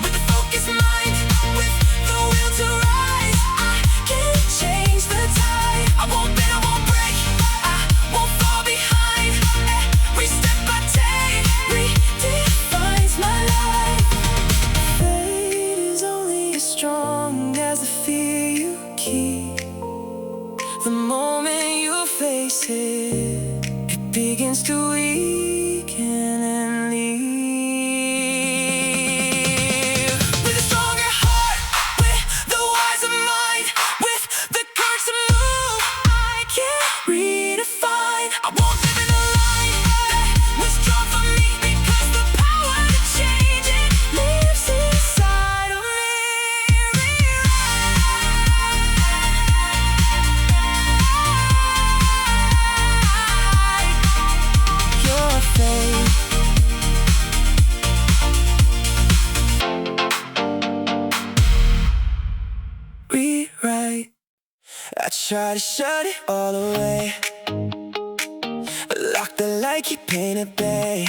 [SPEAKER 2] with a focused mind, with the will to rise, I can change the tide. I won't bend, I won't break, I won't fall behind. Every step I take redefines my life. Fate is only as strong as the fear you keep. The moment you face it, it begins to weaken and leave. With a stronger heart, with the wiser mind, with the courage to move, I can redefine. I won't live in a line that was drawn for me, because the power to change it lives inside of me. Your fate. Rewrite. I try to shut it all away, lock the light, keep pain at bay.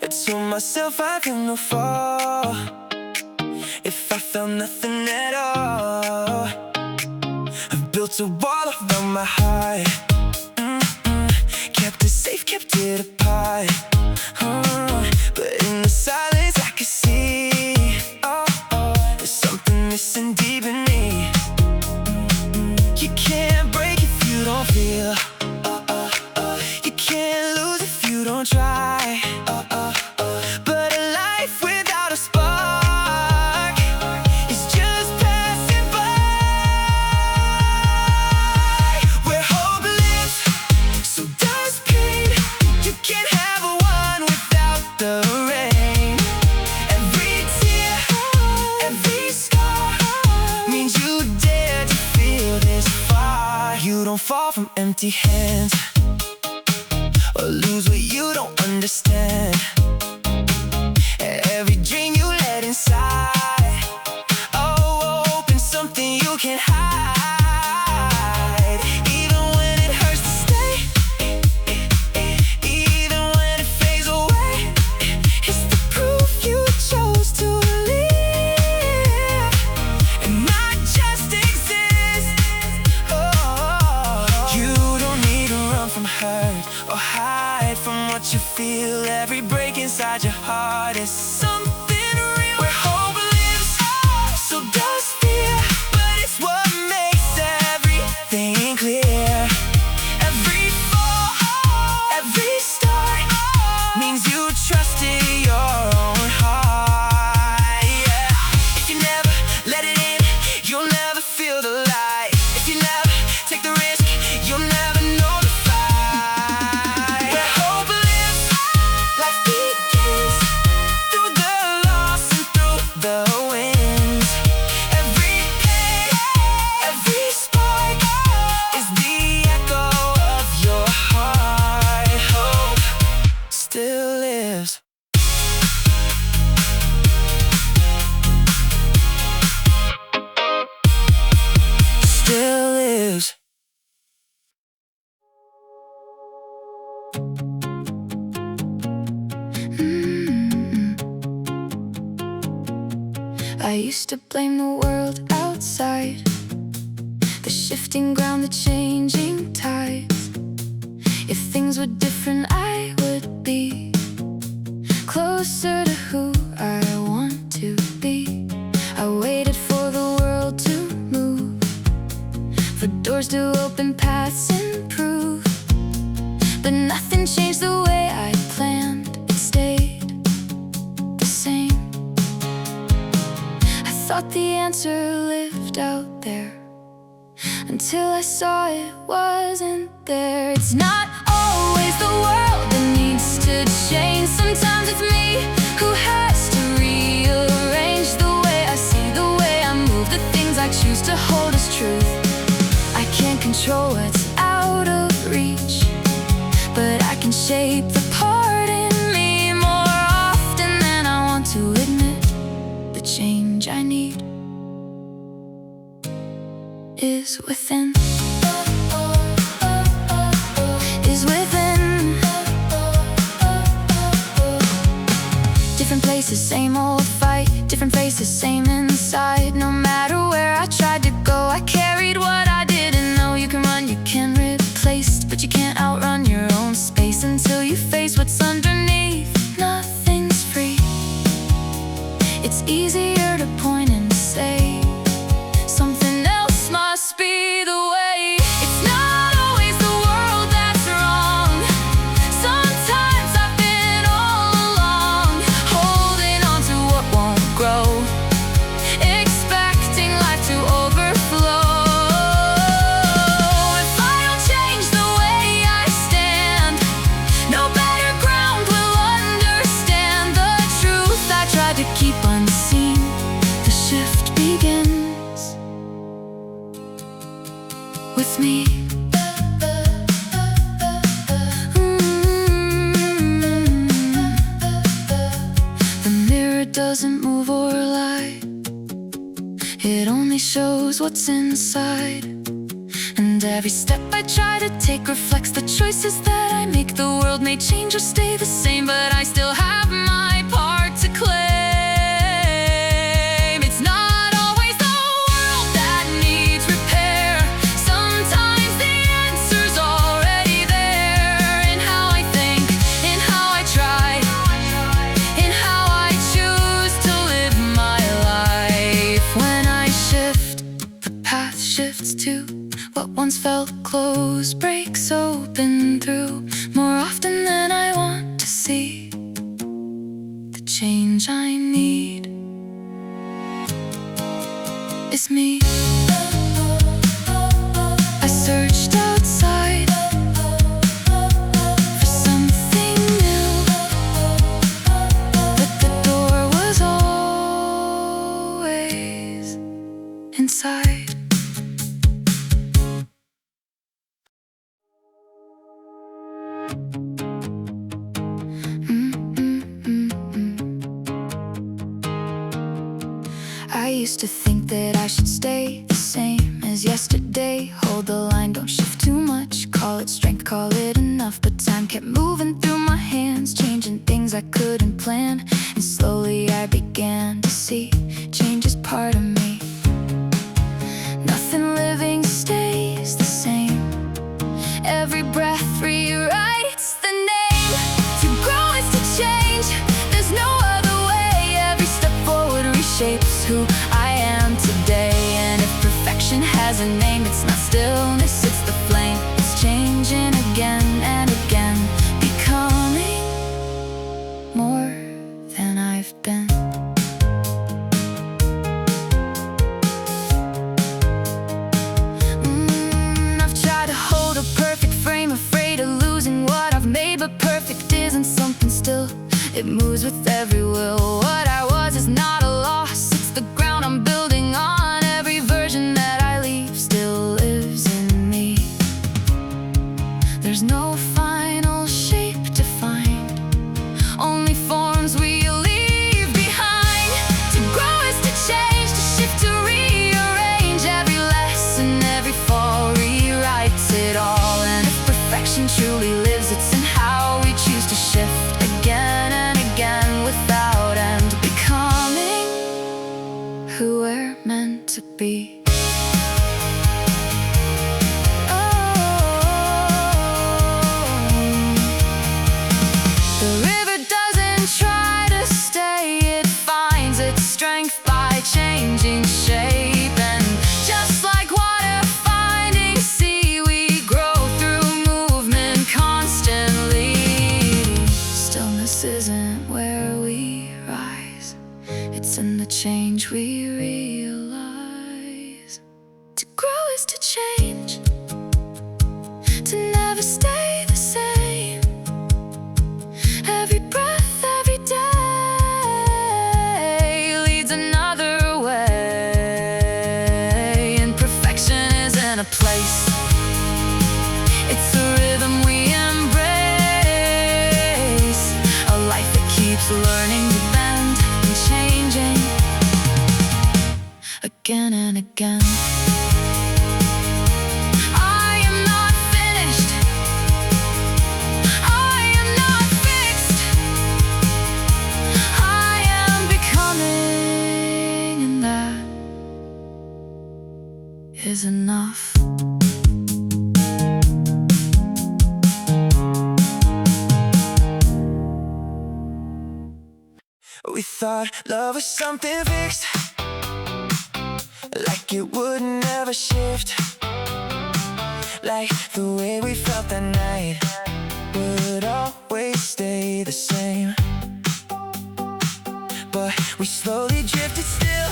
[SPEAKER 2] I told myself I could no fall if I felt nothing at all. I built a wall around my heart, kept it safe, kept it apart. But in the silence I could see, there's something missing deep in me. You can't break if you don't feel. You can't lose if you don't try. But a life without a spark is just passing by. Where hope lives, so does pain. You can't have one without the rain. Every tear, every scar means you dare to feel this far. You don't fall from empty hands or lose what you don't understand. Every dream you let inside, open something you can't hide. Even when it hurts to stay, even when it fades away, it's the proof you chose to live and not just exist. You don't need to run from hurt or hide from what you feel. Every break inside your heart is something real. Where hope lives, so does fear, but it's what makes everything clear. Every fall, every start means you trusted your own heart. Yeah. If you never let it in, you'll never feel the light. If you never take the risk, you'll never know the fight. Where hope lives, life begins through the
[SPEAKER 1] I used to blame the world outside, the shifting ground, the changing tides. If things were different, I would be closer to who I want to be. I waited for the world to move, for doors to open, paths improve. But nothing changed the way I planned, it stayed the same. I thought the answer lived out there, until I saw it wasn't there. It's not always the world that needs to change. Sometimes it's me who has to rearrange the way I see, the way I move, the things I choose to hold as truth. I can't control what's out of reach, but I can shape the part in me more often than I want to admit. The change I need is within. Is within. Different places, same old fight. Different faces, same inside. No matter where I tried to go, I carried what I didn't know. You can run, you can replace, but you can't outrun your own space until you face what's underneath. Nothing's free. It's easier to point and say something else must be the way. It's not always the world that's wrong. Sometimes I've been all along, holding on to what won't grow, expecting life to overflow. If I don't change the way I stand, no better ground will understand the truth I tried to keep unseen. The shift begins with me. The mirror doesn't move or lie, it only shows what's inside. And every step I try to take reflects the choices that I make. The world may change or stay the same, but I still have my part to claim. It's not always the world that needs repair. Sometimes the answer's already there, in how I think, in how I try, in how I choose to live my life. When I shift, the path shifts too. What once felt closed breaks open through, more often than I want to see. The change I need is me. I searched outside for something new, but the door was always inside. I used to think that I should stay the same as yesterday. Hold the line, don't shift too much. Call it strength, call it enough. But time kept moving through my hands, changing things I couldn't plan. And slowly I began to see change is part of me. Nothing living stays the same. Every breath rewrites the name. To grow is to change, there's no other way. Every step forward reshapes who I am today. And if perfection has a name, it's not stillness, it's the flame. It's changing again and again, becoming more than I've been. I've tried to hold a perfect frame, afraid of losing what I've made. But perfect isn't something still, it moves with every will. What I was is not a loss, it's the ground I'm building on. Every version that I leave still lives in me. There's no final shape to find, only forms we leave behind. To grow is to change, to shift, to rearrange. Every lesson, every fall rewrites it all. And if perfection truly lives, it's in how we choose to shift again and again without end, becoming be. The river doesn't try to stay, it finds its strength by changing shape. And just like water finding sea, we grow through movement constantly. Stillness isn't where we rise, it's in the change we realize. To grow is to change, to never stay the same. Every breath, every day leads another way. Imperfection isn't a place, it's a rhythm we embrace. A life that keeps learning to bend and changing again and again. Is enough.
[SPEAKER 2] We thought love was something fixed, like it would never shift, like the way we felt that night would always stay the same. But we slowly drifted still,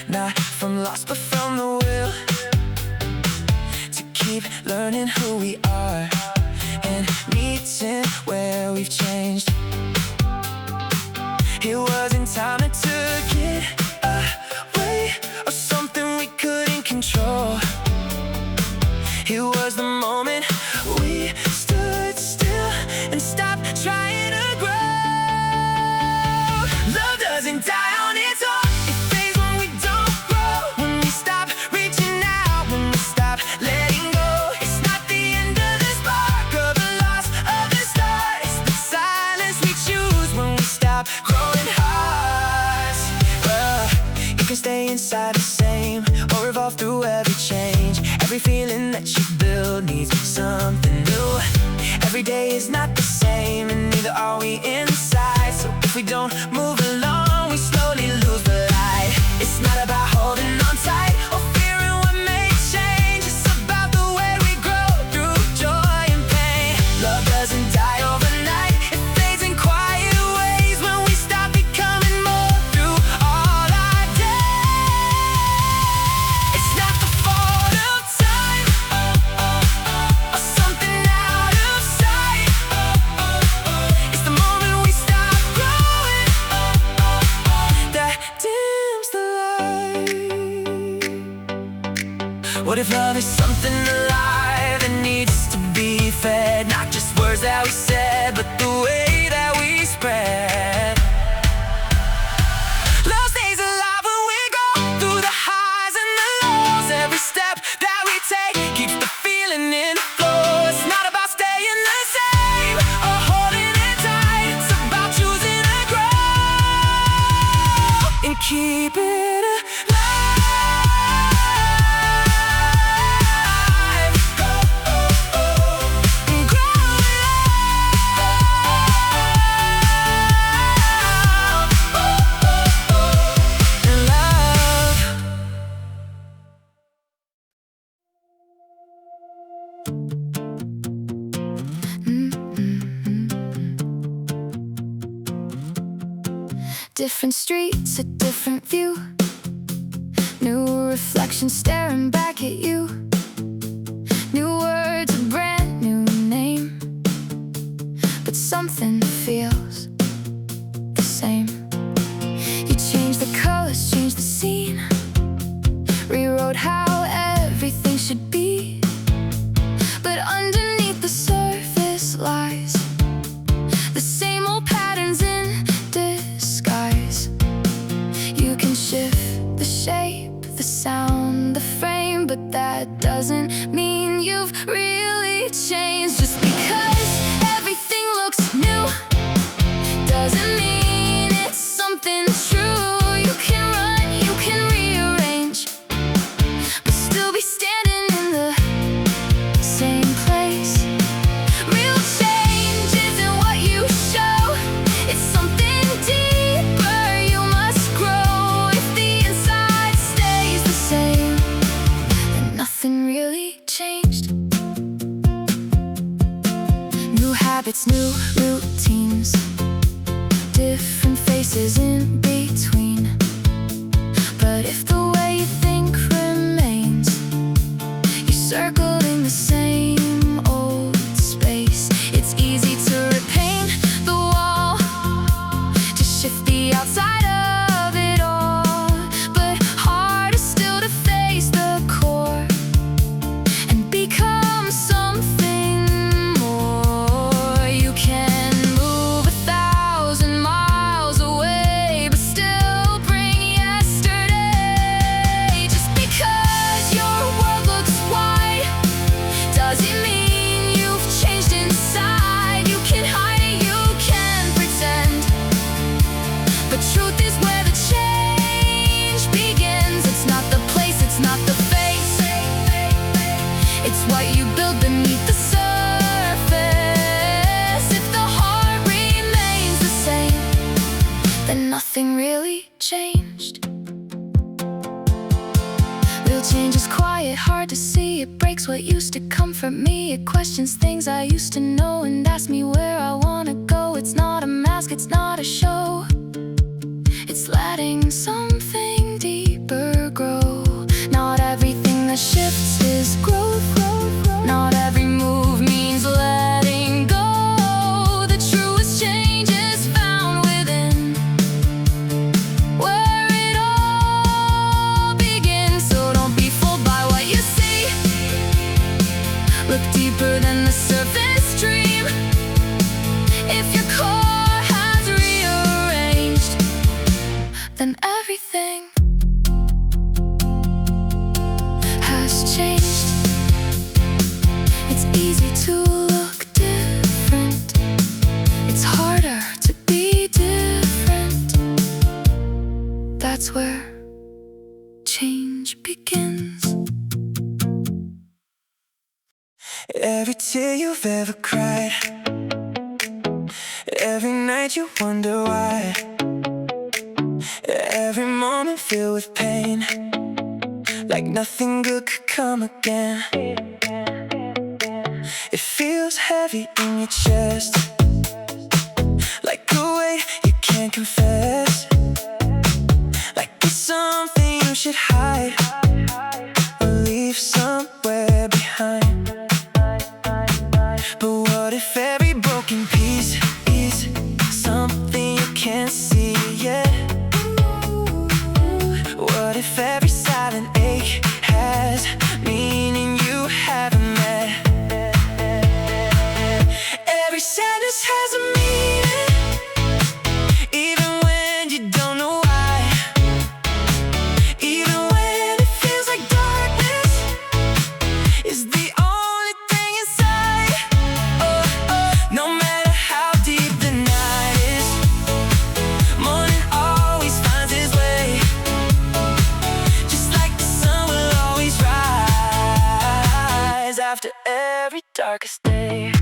[SPEAKER 2] not from loss but from the will to keep learning who we are and meeting where we've changed. It wasn't time to get away or something we couldn't control. It was the moment we stood still and stopped trying to grow. Love doesn't die on its own. Stay inside the same or evolve through every change. Every feeling that you build needs something new. Every day is not the same and neither are we inside. So if we don't move along, we slowly lose the light. It's not about holding on tight or fearing what may change. It's about the way we grow through joy and pain. Love doesn't die overnight, it fades in quiet ways when we stop becoming more through all our days. It's not the fault of time or something out of sight. It's the moment we stop growing that dims the light. What if love is something alive that needs to be fed? Not just words that we said, but the way that we spread. Love stays alive when we go through the highs and the lows. Every step that we take keeps the feeling in the flow. It's not about staying the same or holding it tight. It's about choosing to grow and keep it alive. And grow in love.
[SPEAKER 1] Different streets, a different view. New reflection staring back at you. New words, a brand new name. But something feels the same. You changed the colors, changed the scene. Rewrote how everything should be. But underneath the surface lies the same old patterns in disguise. You can shift the shape, the sound, the frame, but that doesn't mean you've really changed. Just because everything looks new doesn't mean it's something true. You can run, you can rewrite. habits, new routines, different faces in between. But if the way you think remains, you're circled in the same old space. It's easy to repaint the wall, to shift the outside of it all, but harder still to face the core and become something more. You can move 1,000 miles away, but still bring yesterday. Just because your world looks wide doesn't mean you've changed inside. You can hide it, you can pretend, but truth is where the change begins. It's not the place, it's not the face, it's what you build beneath the surface. If the heart remains the same, then nothing really changed. Real change is quiet, hard to see. It breaks what used to comfort me. It questions things I used to know and asks me where I wanna go. It's not a mask, it's not a show, it's letting something deeper grow. Not everything that shifts is growth. Not every move means letting go. The truest change is found within, where it all begins. So don't be fooled by what you see. Look deeper than the surface dream. If your core has rearranged, then everything has changed. It's easy to look different, it's harder to be different. That's where change begins.
[SPEAKER 2] Every tear you've ever cried, every night you wonder why, every moment filled with pain, like nothing good could come again. It feels heavy in your chest, like a weight you can't confess, like it's something you should hide or leave somewhere behind. But what if every broken piece is something you can't see yet? What if every silent ache has meaning you haven't met? Every sadness has a meaning, even when you don't know why. Even when it feels like darkness is the only thing inside. Oh, oh. No matter how deep the night is, morning always finds its way. Just like the sun will always rise after every darkest day.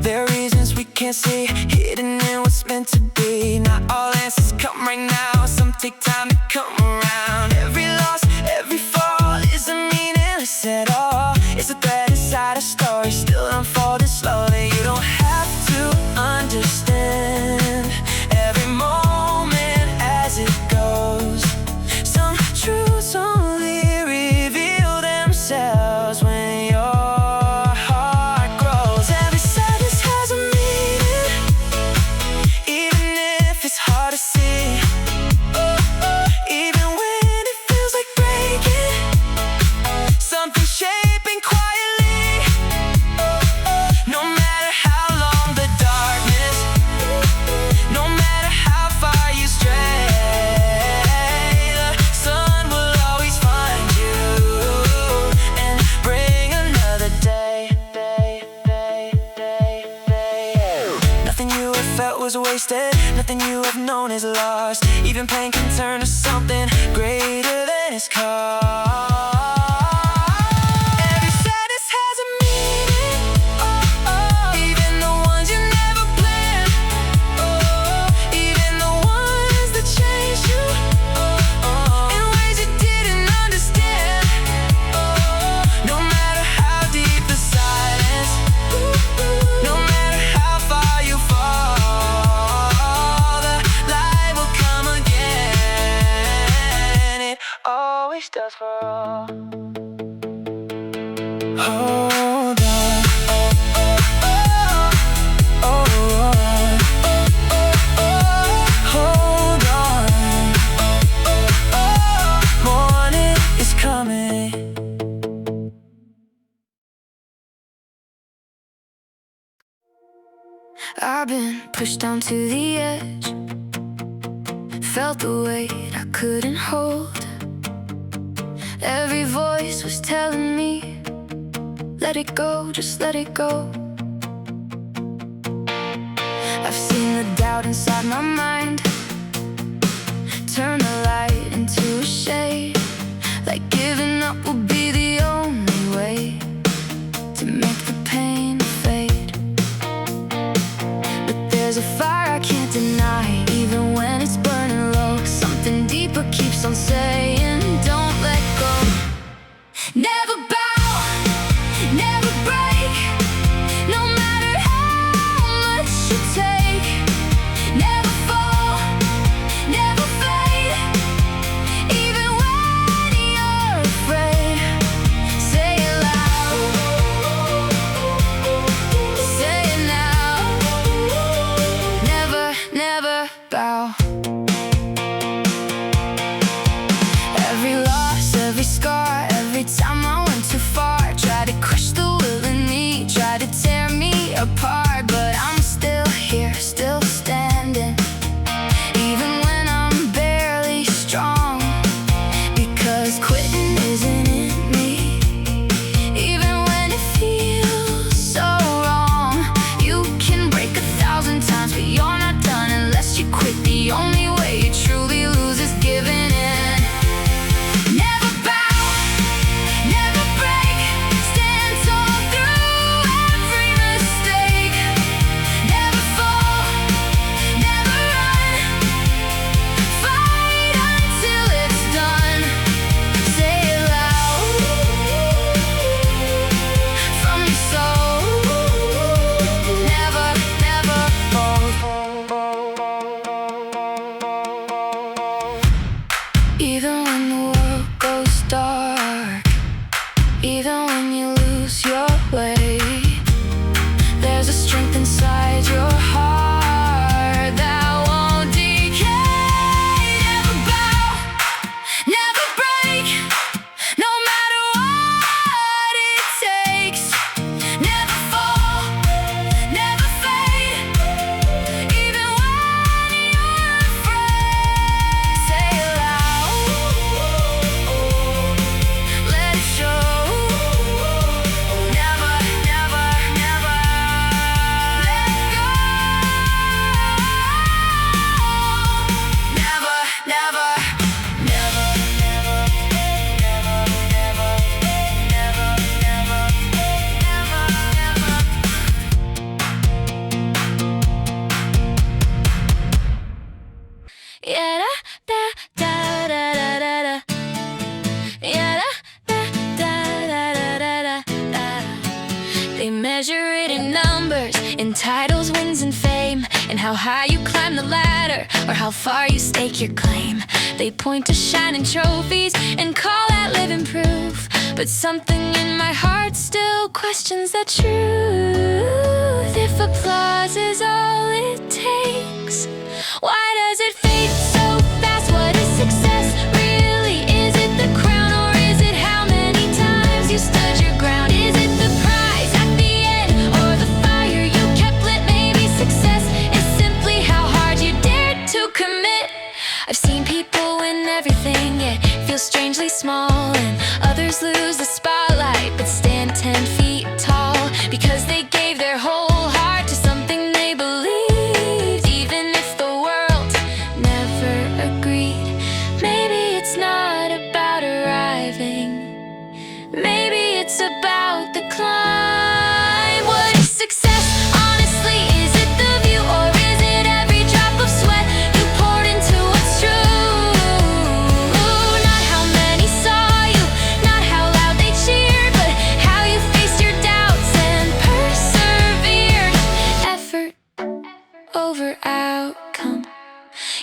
[SPEAKER 2] There are reasons we can't see, hidden in what's meant to be. Not all answers come right now, some take time to come around. Every loss, every fall isn't meaningless at all. It's a thread inside a story, still unfolding slowly. You don't have to understand every moment as it goes. Some truths only reveal themselves when your heart grows. Every sadness has a meaning, even if it's hard to see. Oh, oh. Even when it feels like breaking, something shaping quietly. Oh, oh. No matter how long the darkness, no matter how far you stray, the sun will always find you and bring another day. Nothing you have felt was wasted, nothing you have known is lost. Even pain can turn to something greater than its cost. Every sadness has a meaning, oh, oh. Even the ones you never planned, oh, oh. Even the ones that changed you, oh, oh. In ways you didn't understand, oh, oh. No matter how deep the silence Hold on. Hold on. Morning is coming.
[SPEAKER 1] I've been pushed down to the edge, felt the weight I couldn't hold. Every voice was telling me, let it go, just let it go. I've seen the doubt inside my mind turn the light into a shade, like giving up will be the only way to make the pain fade. But there's a fire I can't deny, even when it's burning low. Something deeper keeps on saying, don't let go. Never bow, never break, no matter how much you take. Never fall, never fade, even when you're afraid. Say it loud, say it now. Never, never bow. Every loss, every scar, every time I went too far, tried to crush the will in me, tried to tear me apart, but I'm still here, still standing, even when I'm barely strong, because quitting isn't in me, even when it feels so wrong. You can break 1,000 times, but you're not done unless you quit. The only way you truly lose is giving in. Never bow, never break, stand tall through every mistake. Never fall, never run, fight until it's done. Say it loud, from your soul. Never, never fall. Even when the world goes dark, even when you lose your way, there's a strength inside your heart that won't decay. Never bow, never break, no matter what it takes. Never fall, never fade, even when you're afraid. Say it loud, let it show. Never, never, never let go. Never, never, never, never, yeah, da da da da da da. Yeah, da da da da da da da. They measure it in numbers, in titles, wins, and fame, and how high you climb the ladder, or how far you stake your claim. They point to shining trophies and call that living proof, but something in my heart still questions that truth. If applause is all it takes, why does it fade so fast? What is success really? Is it the crown, or is it how many times you stood your ground? Is it the prize at the end, or the fire you kept lit? Maybe success is simply how hard you dared to commit. I've seen people win everything, yet feel strangely small, and others lose the spotlight but stand 10 feet tall, because they gave their whole heart to something they believed, even if the world never agreed. Maybe it's not about arriving, maybe it's about the climb. What is success, honestly? Is it the view, or is it every drop of sweat you poured into what's true? Not how many saw you, not how loud they cheered, but how you faced your doubts and persevered. Effort over outcome.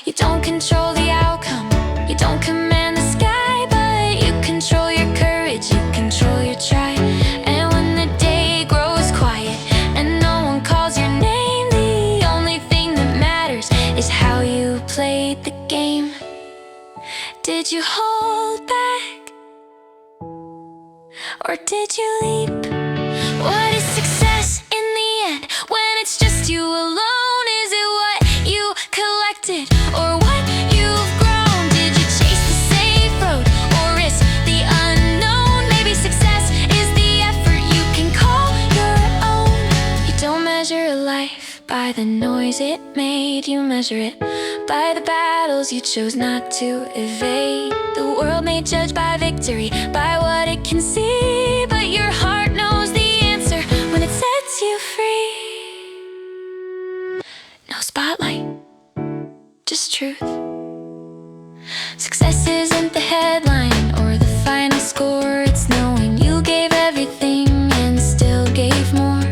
[SPEAKER 1] You don't control the outcome, you don't command the sky, but you control your courage, you control your try. Did you hold back? Or did you leap? What is success in the end when it's just you alone? Is it what you collected or what you've grown? Did you chase the safe road or risk the unknown? Maybe success is the effort you can call your own. You don't measure a life by the noise it made. You measure it by the battles you chose not to evade. The world may judge by victory, by what it can see, but your heart knows the answer when it sets you free. No spotlight, just truth. Success isn't the headline or the final score. It's knowing you gave everything and still gave more.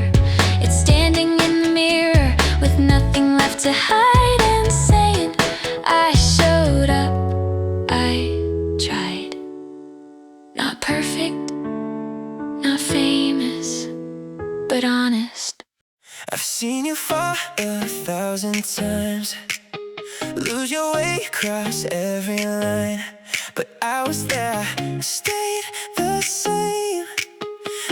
[SPEAKER 1] It's standing in the mirror with nothing left to hide and saying, I showed up, I tried. Not perfect, not famous, but honest.
[SPEAKER 2] I've seen you fall 1,000 times, lose your way, cross every line, but I was there, stayed the same,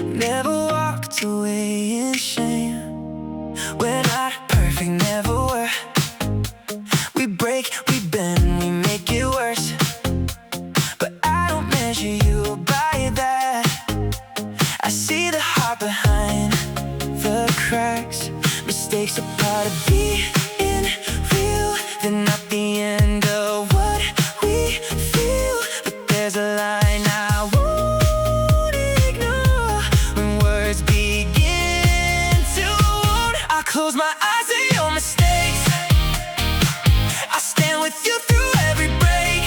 [SPEAKER 2] never walked away in shame. We're not perfect, never were. We break, we bend, we make it worse, but I don't measure you by that. I see the heart behind the cracks. Mistakes are part of being real. They're not the end of what we feel, but there's a line I won't ignore when words begin to wound. I close my eyes to your mistakes. I stand with you through every break,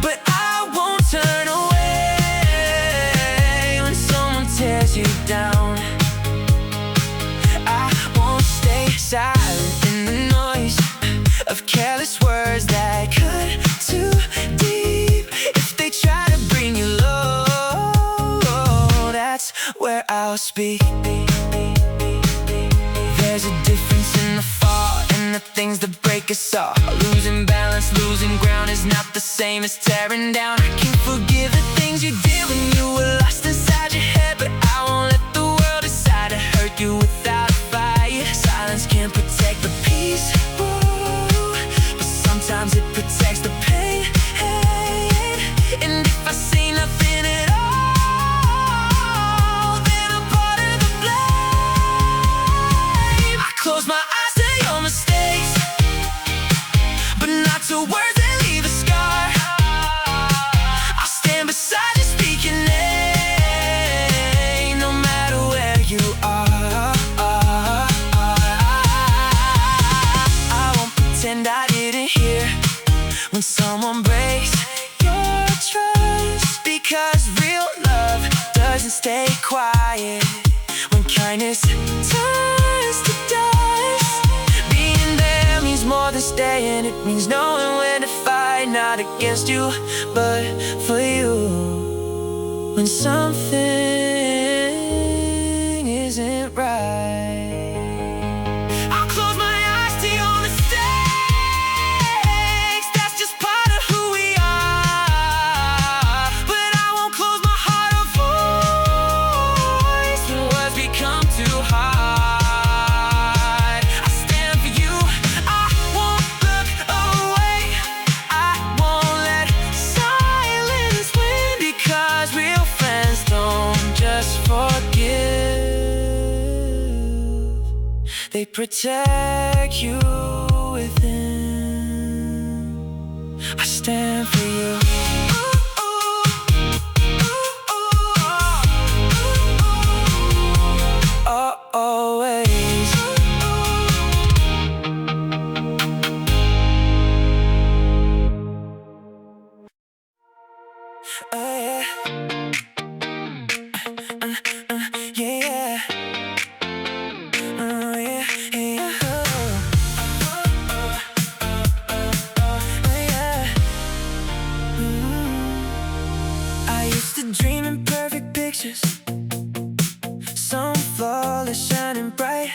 [SPEAKER 2] but I won't turn away when someone tears you down. I won't stay silent in the noise of careless words that cut too deep. If they try to bring you low, that's where I'll speak. There's a difference in the fall and the things that break us all. Losing balance, losing ground is not the same as tearing down. I can forgive the things you did when you were lost inside your head, but I won't let the world decide to hurt you without a fight. Silence can't protect the peace, ooh, but sometimes it protects the pain. And if I say nothing at all, then I'm part of the blame. I close my eyes to your mistakes, but not to words that leave a scar. I'll stand beside you, speak your name, no matter where you are. I won't pretend I didn't hear when someone breaks your trust, because real love doesn't stay quiet. When kindness turns to dust, being there means more than staying. It means knowing when to fight, not against you, but for you. When something isn't right, I'll close my eyes to your mistakes. That's just part of who we are, but I won't close my heart or voice when words become too hard. I stand for you, I won't look away, I won't let silence win, because real friends don't just forgive, they protect you within. I stand for you. Always. Yeah. Yeah. Yeah. Yeah. I used to dream in perfect pictures, some flawless, shining bright.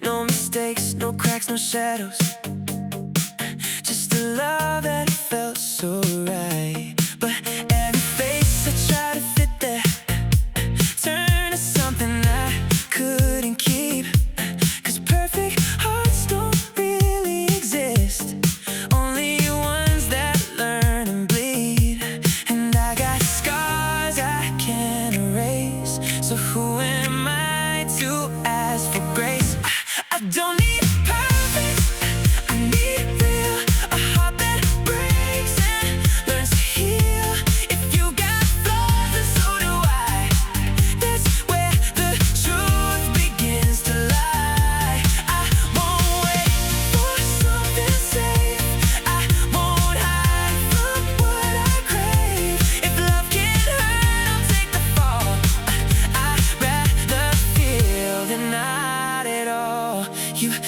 [SPEAKER 2] No mistakes, no cracks, no shadows, just a love that so right. But every face I try to fit there turn to something I couldn't keep. 'Cause perfect hearts don't really exist, only ones that learn and bleed. And I got scars I can't erase, so who am I to ask for grace? I don't need perfect, I need real. A heart that breaks and learns to heal. If you got flaws, then so do I. That's where the truth begins to lie. I won't wait for something safe, I won't hide from what I crave. If love can hurt, I'll take the fall. I'd rather feel than not at all. You've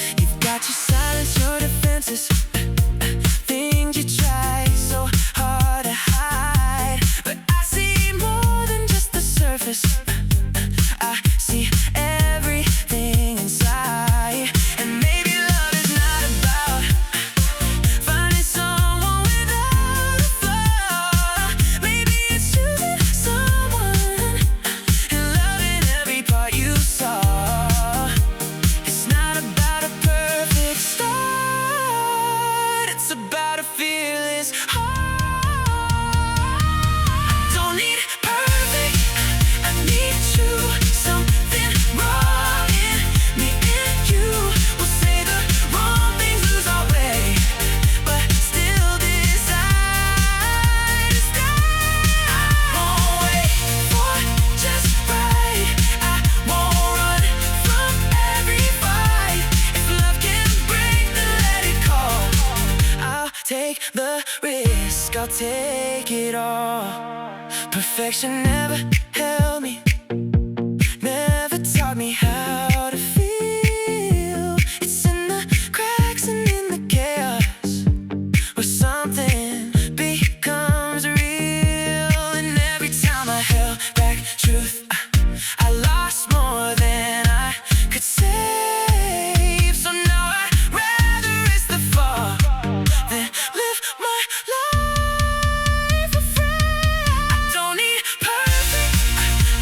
[SPEAKER 2] got your silence, your defenses, things you try so hard to hide. But I see more than just the surface, I see everything inside. And maybe love is not about finding someone without a flaw. Maybe it's choosing someone and loving every part you saw. It's not about a perfect start, it's about a fearless heart. I don't need perfect, I need you. Something wrong in me and you will say the wrong things, lose our way, but still decide to stay. I won't wait for just right, I won't run from every fight. If love can break, then let it go. I'll take the risk, I'll take it all. Perfection never held me, never taught me how to feel. It's in the cracks and in the chaos where something becomes real. And every time I held back truth, I lost more than I could save. So now I'd rather risk the fall than live my life afraid. I don't need perfect,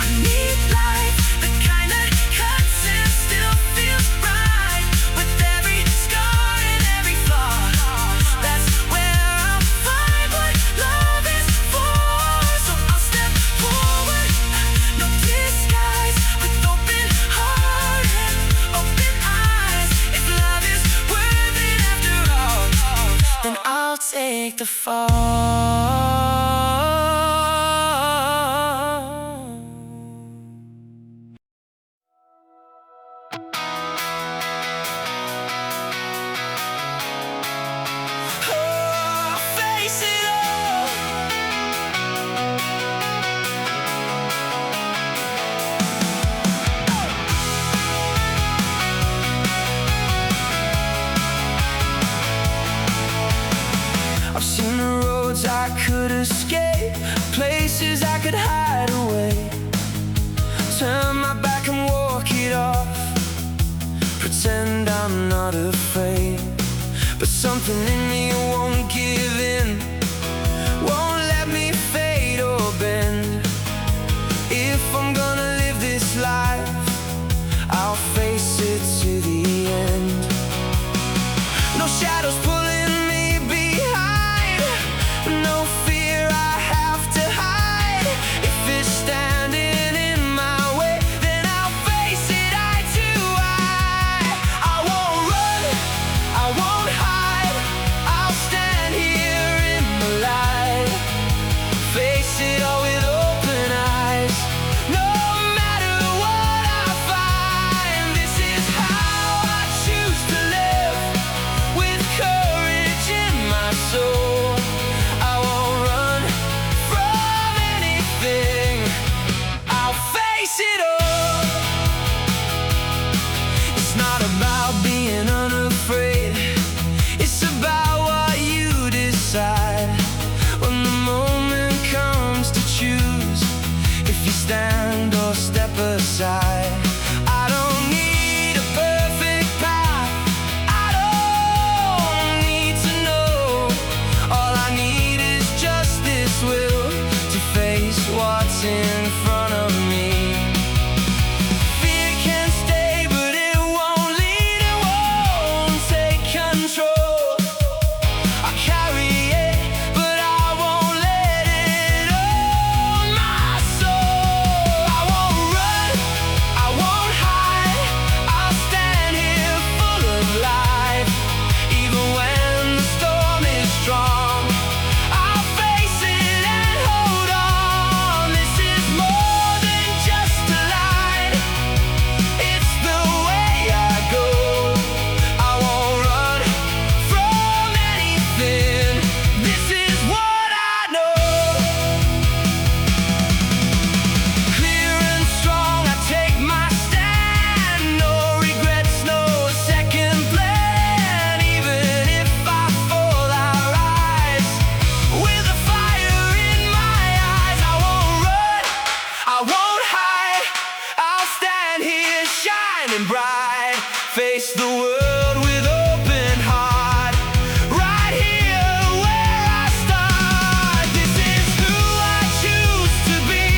[SPEAKER 2] I need life, the kind that cuts and still feels right. With every scar and every flaw, that's where I'll find what love is for. So I'll step forward, no disguise, with open heart and open eyes. If love is worth it after all, then I'll take the fall. Oh, face it all. I've seen the roads I could escape, places I could hide away. Turn my back and walk it off, pretend I'm not afraid. But something in me won't give in, won't let me fade or bend. If I'm gonna live this life, I'll face it to the end. No shadows pulling me behind, no fear I have to hide. If it's standing in my way, then I'll face it eye to eye. I won't run, I won't hide, I'll stand here in the light. Face it all with open eyes, no matter what I find. This is how I choose to live, with courage in my soul. I won't run from anything, I'll face it all. It's not about being unafraid, it's about what you decide. When the moment comes to choose, if you stand or step aside. I don't need a perfect path, I don't need to know. All I need is face in front of me. Fear can stay, but it won't lead, it won't take control. I carry it, but I won't let it own my soul. I won't run, I won't hide, I'll stand here full of life. Even when the storm is strong, I'll face it and hold on. This is more than just a line, it's the way I go. I won't run from anything, this is what I know. Clear and strong, I take my stand. No regrets, no second plan. Even if I fall, I rise with a fire in my eyes. I won't run, I won't hide, I'll stand here shining bright. Face the world with open heart, right here where I start. This is who I choose to be,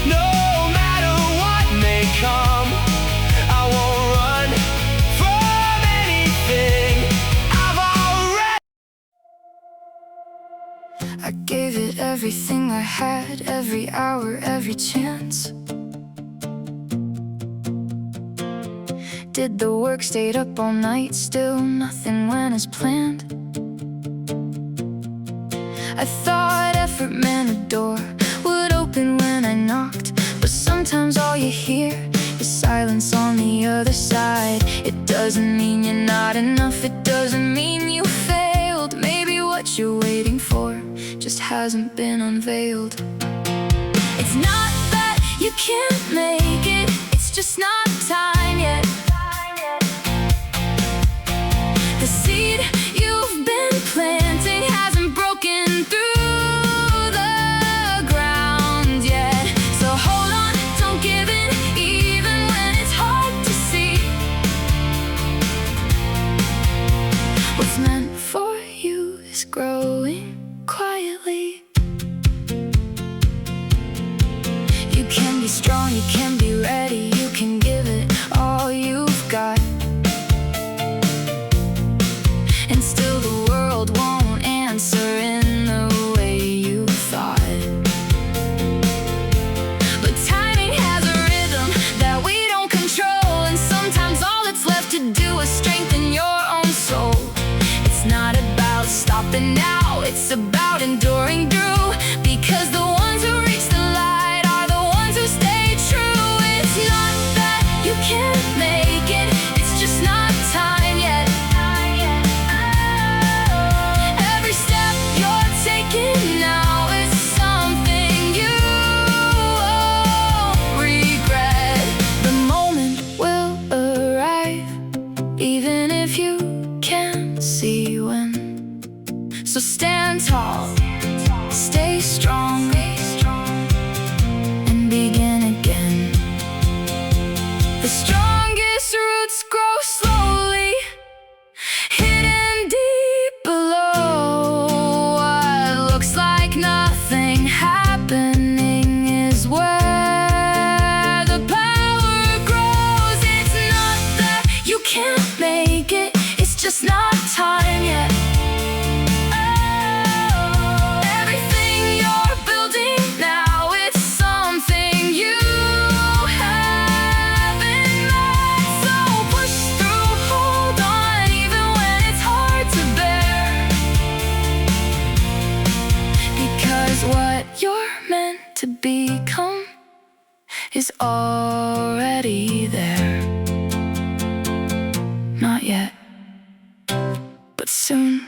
[SPEAKER 2] no matter what may come. I won't run from anything I've already. I gave it everything I had, every hour, every chance. Did the work, stayed up all night, still nothing went as planned. I thought effort meant a door would open when I knocked, but sometimes all you hear is silence on the other side. It doesn't mean you're not enough, it doesn't mean you failed. Maybe what you're waiting for just hasn't been unveiled. It's not that you can't make it, it's just not time yet. The seed you've been planting hasn't broken through the ground yet. So hold on, don't give in, even when it's hard to see. What's meant for you is growing quietly. You can be strong, you can be ready, you can give it all you've got. And still the world won't answer in the way you thought. But timing has a rhythm that we don't control, and sometimes all that's left to do is strengthen your own soul. It's not about stopping now, it's about enduring through, because the ones who reach the light are the ones who stay true. It's not that you can't make it, it's just not time yet. Every step you're taking now is something you won't regret. The moment will arrive, even if you can't see when. So stand tall, stay strong, and begin again. The strongest roots grow slowly, hidden deep below. What looks like nothing happening is where the power grows. It's not that you can't make it, it's just not time yet. Everything you're building now, it's something you haven't met. So push through, hold on, even when it's hard to bear, because what you're meant to become is already there. Not yet, but soon.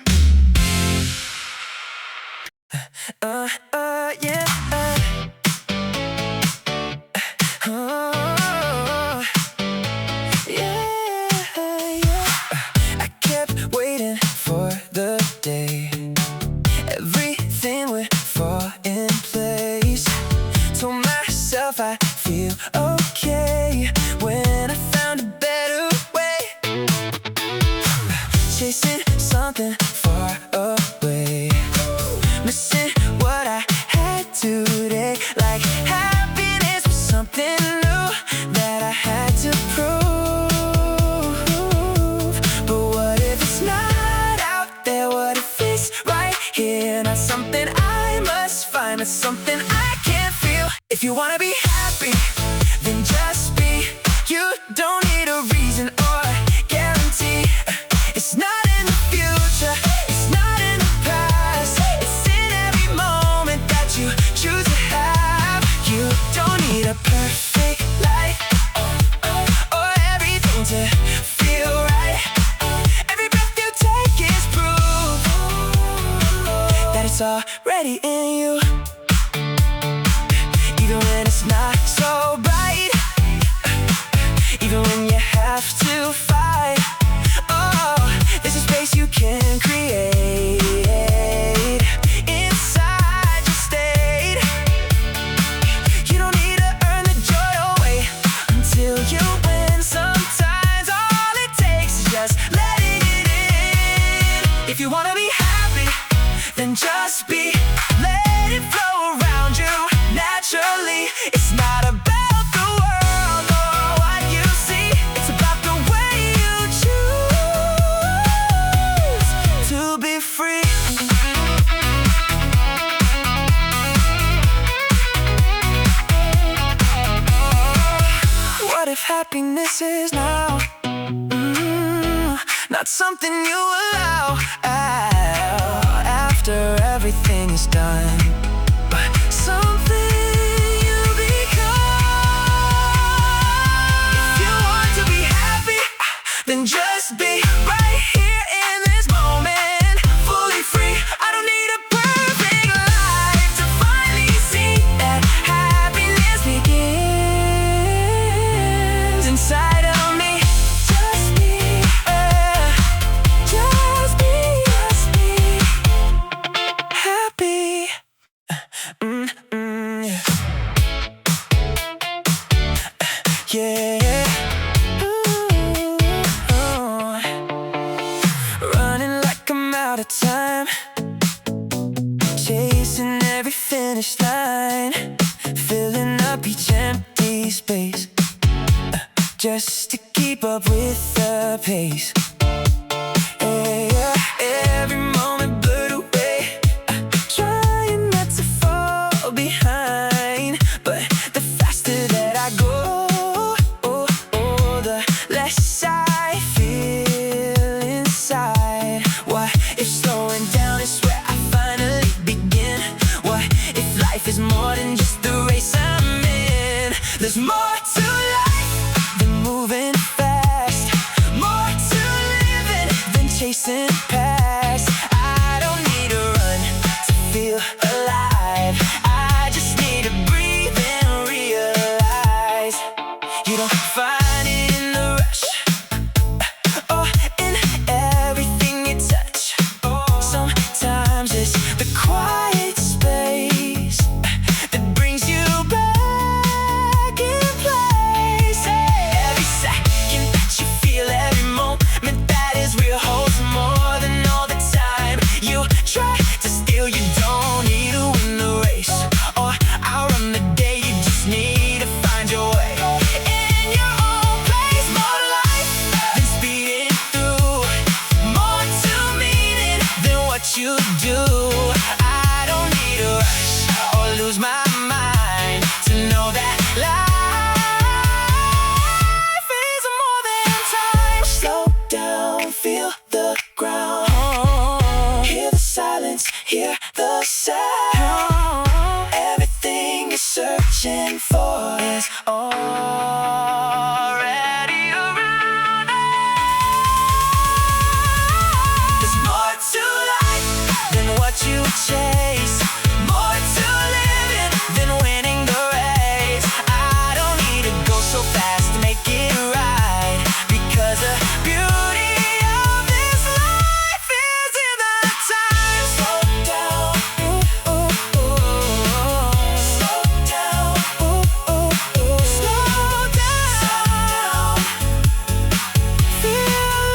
[SPEAKER 2] Yeah. I kept waiting for the day everything would fall in place. Told myself I feel okay when I found a better way. Chasing something far away, missing what I had today, like If you wanna be happy, then just be. You don't need a reason or guarantee. It's not in the future, it's not in the past. It's in every moment that you choose to have. You don't need a perfect life or everything to feel right. Every breath you take is proof that it's already in you. Even when it's not so bright, even when you have to fight, oh, there's a space you can create inside your state. You don't need to earn the joy or wait until you win. Sometimes all it takes is just letting it in. If you wanna be happy, then just be. Let it flow around you naturally. It's not about the world or what you see. It's about the way you choose to be free. What if happiness is now? Not something you allow after everything is done, but something you become. If you want to be happy, then just be right here in this moment, fully free. I don't need a perfect life to finally see that happiness begins inside of me. Just be, just be, just be happy. Yeah. Running like I'm out of time, chasing every finish line, filling up each empty space, just to keep up with the pace. Yeah. Every moment blurred away, trying not to fall behind, but the faster that I go, the less I feel inside. What if slowing down is where I finally begin? What if life is more than just the race I'm in? There's more to life than moving fast, more to living than chasing past. I don't need to run to feel alive. I just need to breathe and realize you don't find it in the rush or in everything you touch. Sometimes it's the quiet space that brings you back in place. Every second that you feel, every moment that is real holds more than all the time you try to steal. You don't need to win the race or outrun the day. You just need to find your way in your own pace. More to life than speeding through, more to meaning than what you do. I don't need to rush or lose my mind to know that life is more than time. Slow down, feel the ground, hear the silence, hear the sound. Everything you're searching for is already around us. There's more to life than what you chase, more to living than winning the race. I don't need to go so fast to make it right, because the beauty of this life is in the time. Slow down, slow down, slow down, feel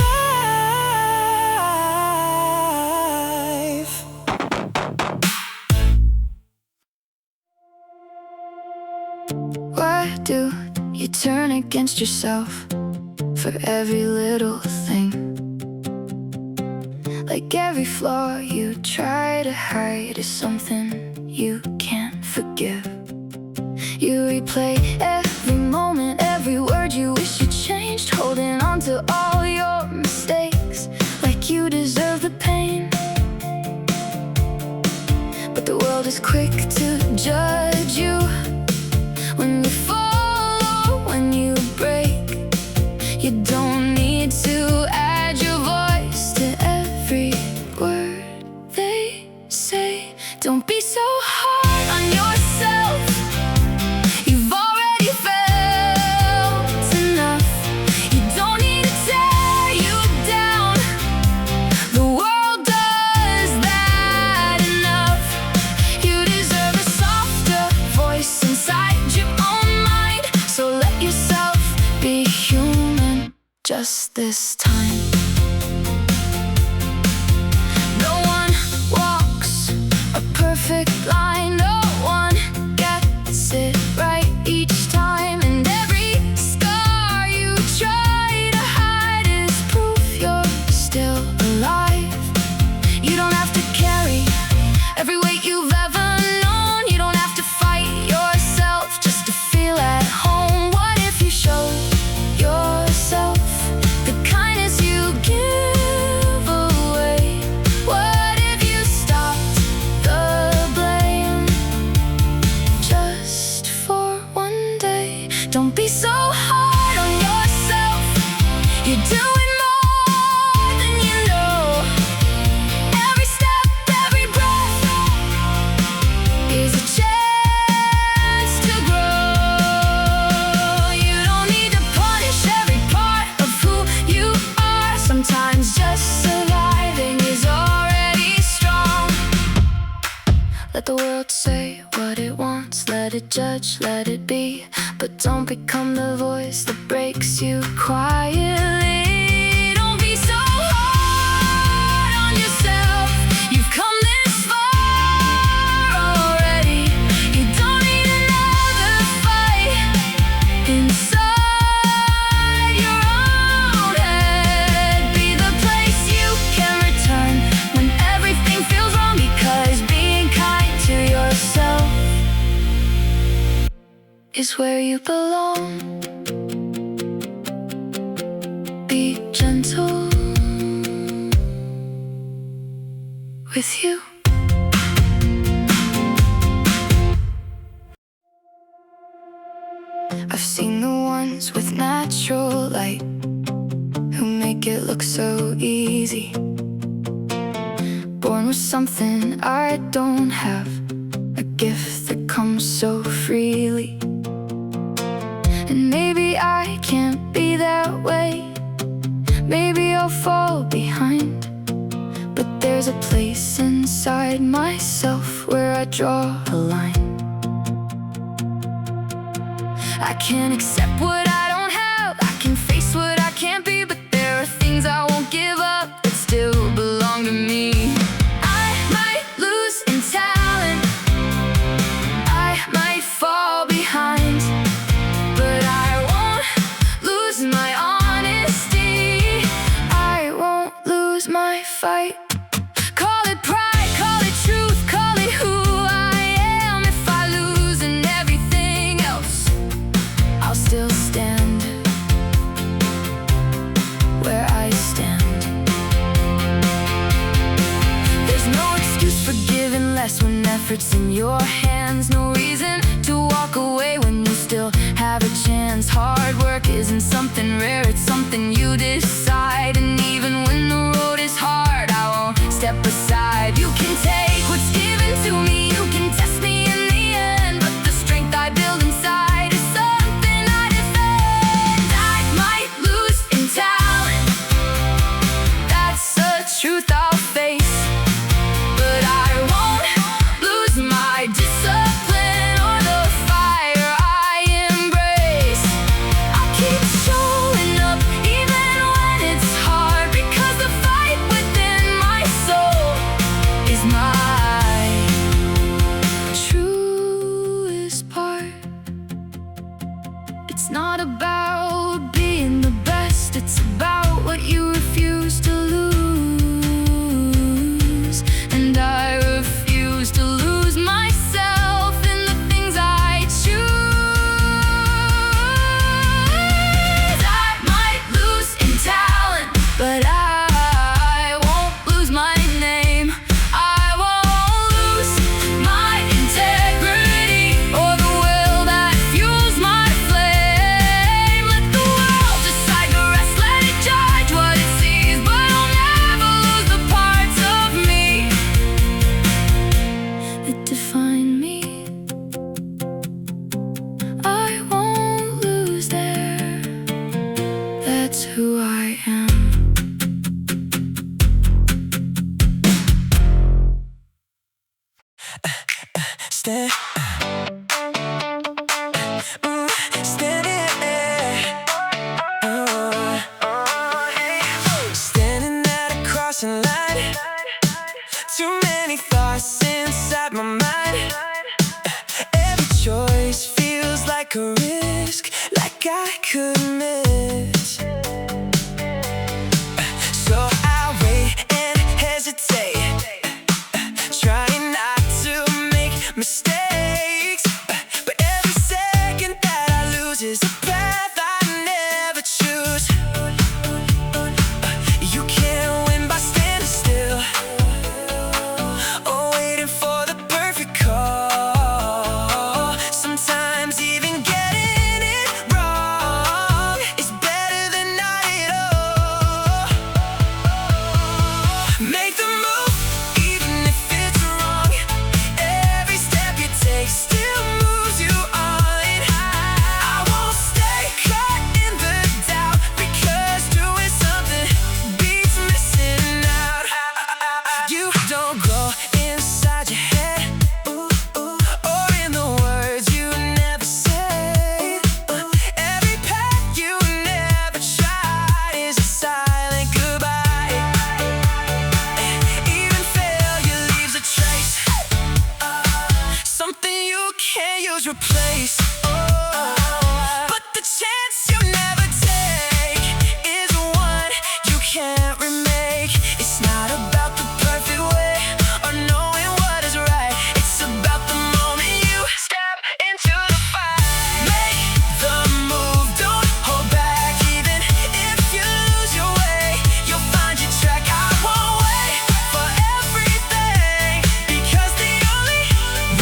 [SPEAKER 2] alive.
[SPEAKER 1] Why do you turn against yourself for every little thing? Like every flaw you try to hide is something you can't forgive. You replay every moment, every word you wish you changed, holding on to all your mistakes like you deserve the pain. But the world is quick to judge you when you fall or when you break. You don't need to add your voice to every word they say. Don't be so hard on yourself. You've already felt enough. You don't need to tear you down. The world does that enough. You deserve a softer voice inside your own mind. So let yourself be human just this time. No one walks a perfect line. No one gets it right each time. And every scar you try to hide is proof you're still alive. You don't have to carry every weight you've ever known. You don't have to fight yourself just to feel at home. What if you show yourself the kindness you give away? What if you stopped the blame just for one day? Don't be so hard on yourself. You're doing more than you know. Every step, every breath is a chance to grow. You don't need to punish every part of who you are. Sometimes just surviving is already strong. Let the world say what it wants, let it judge, let it be. But don't become the voice that breaks you quietly. Don't be so hard on yourself. You've come this far already. You don't need another fight inside your own head. Be the place you can return when everything feels wrong, because being kind to yourself is where you belong. Be gentle with you. I've seen the ones with natural light who make it look so easy. Born with something I don't have, a gift that comes so freely. And maybe I can't be that way. Maybe I'll fall behind. But there's a place inside myself where I draw a line. I can't accept what I don't have. I can face what I can't be. But there are things I won't give up that still belong to me. I might lose in talent, I might fall behind, but I won't lose my honesty. I won't lose my fight. Call it pride, call it truth, call it who I am. If I lose in everything else, I'll still stand where I stand. There's no excuse for giving less when effort's in your hands. No reason to walk away when you still have a chance. Hard work isn't something rare, it's something you decide. And even when the road is hard, I won't step aside. You can take what's given to me, you can test me in the end, but the strength I build inside is something I defend. I might lose in talent, that's a truth I'll face, but I won't lose my discipline or the fire I embrace. I'll keep showing up even when it's hard, because the fight within my soul is my truest part. It's not about being the best, it's about what you refuse to lose. And I refuse to lose myself in the things I choose.
[SPEAKER 2] Standing at a crossing line. Too many thoughts inside my mind. Every choice feels like a risk, like I could miss. So I wait and hesitate, trying not to make mistakes. But every second that I lose is a path I never choose. You can't win by standing still, or waiting for the perfect call. Sometimes even getting it wrong is better than not at all. Make the move, even if it's wrong. Every step you take still moves you on. I won't stay caught in the doubt, because doing something beats missing out. You don't go inside your head, or in the words you never say. Every path you never tried is a silent goodbye. Even failure leaves a trace, something you can't use, replace. But the chance you never take is one you can't remake. It's not about the perfect way or knowing what is right. It's about the moment you step into the fight. Make the move, don't hold back. Even if you lose your way, you'll find your track. I won't wait for everything, because the only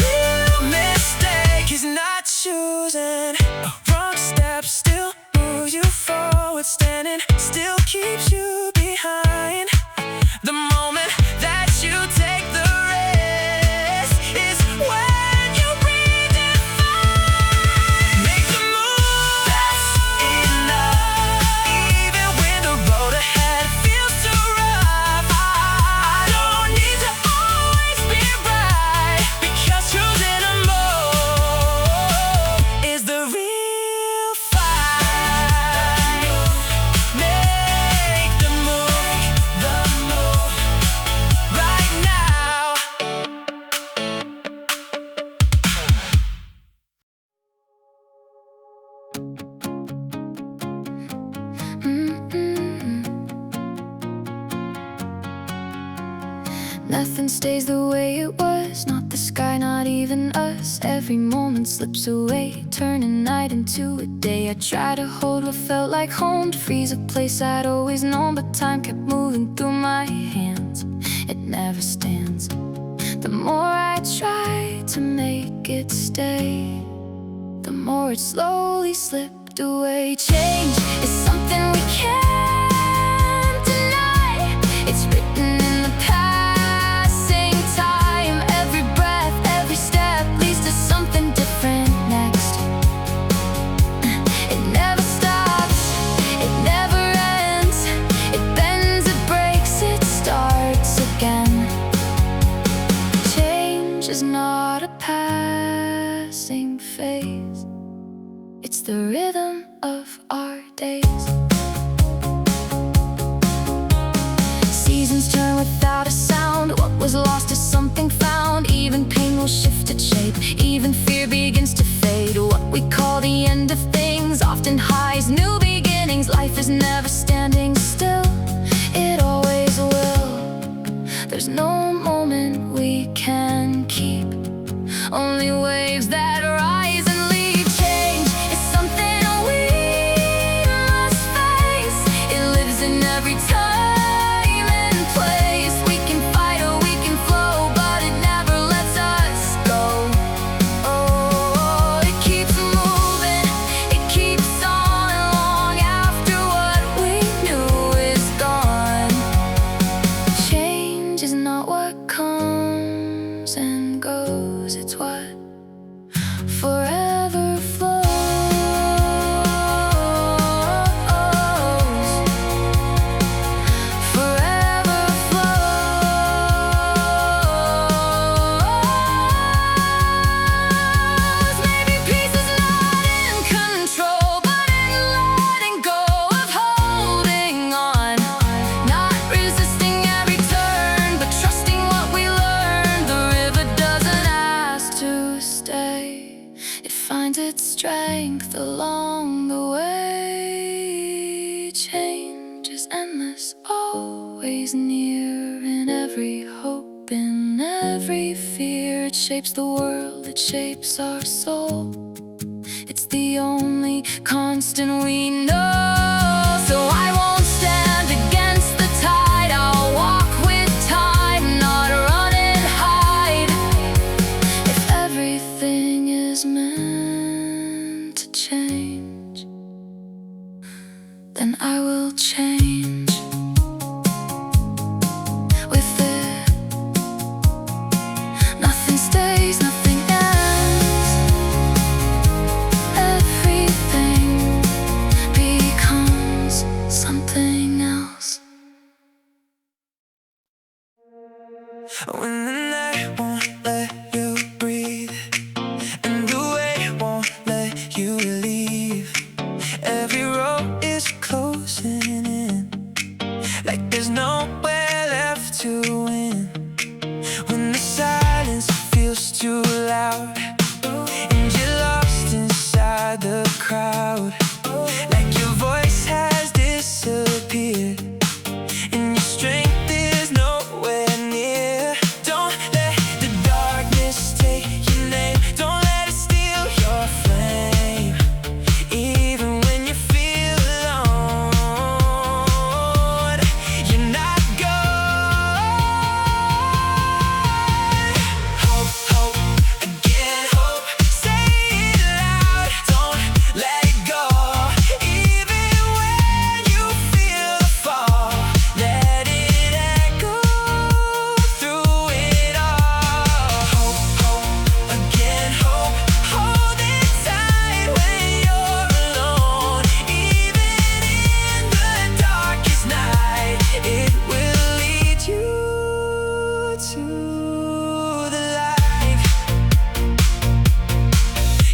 [SPEAKER 2] real mistake is not choosing. A wrong step still moves you forward. Standing still keeps you behind. The moment that you take the risk is when you redefine. Make the move, that's enough. Even when the road ahead feels too rough, I don't need to always be right, because choosing a move is the real fight. Make the move right now.
[SPEAKER 1] Nothing stays the way it was, not the sky, not even us. Every moment slips away, turning night into a day. I tried to hold what felt like home, to freeze a place I'd always known, but time kept moving through my hands. It never stands. The more I try to make it stay, the more it slowly slipped away. Change is something we can't deny. It's written in the passing time. Every breath, every step leads to something different next. It never stops, it never ends. It bends, it breaks, it starts again. Change is not a passing phase, it's the rhythm of our days. Seasons turn without a sound. What was lost is something found. Even pain will shift its shape, even fear begins to fade. What we call the end of things often hides new beginnings. Life is never standing still, it always will. There's no moment we can keep, only waves that rise and leave. Change is something we must face. It lives in every time and place. We can fight or we can flow, but it never lets us go. Oh, strength along the way. Change is endless, always near. In every hope, in every fear, it shapes the world, it shapes our soul. It's the only constant we know. So I won't stand against the tide. I'll walk with time, not run and hide. If everything is meant to change, then I will change with it. Nothing stays, nothing ends. Everything becomes something else.
[SPEAKER 2] When the night won't let you breathe, and the weight won't let you leave, every road is closing in, like there's nowhere left to win. When the silence feels too loud, and you're lost inside the crowd, like your voice has disappeared, and your strength is nowhere near. Don't let the darkness take your name. Don't let it steal your flame. Even when you feel alone, you're not gone. Hope, hope, again hope. Say it loud, don't let it go. Even when you feel the fall, let it echo through it all. Hope, hope, again hope. Hold it tight when you're alone. Even in the darkest night, it will lead you to the light.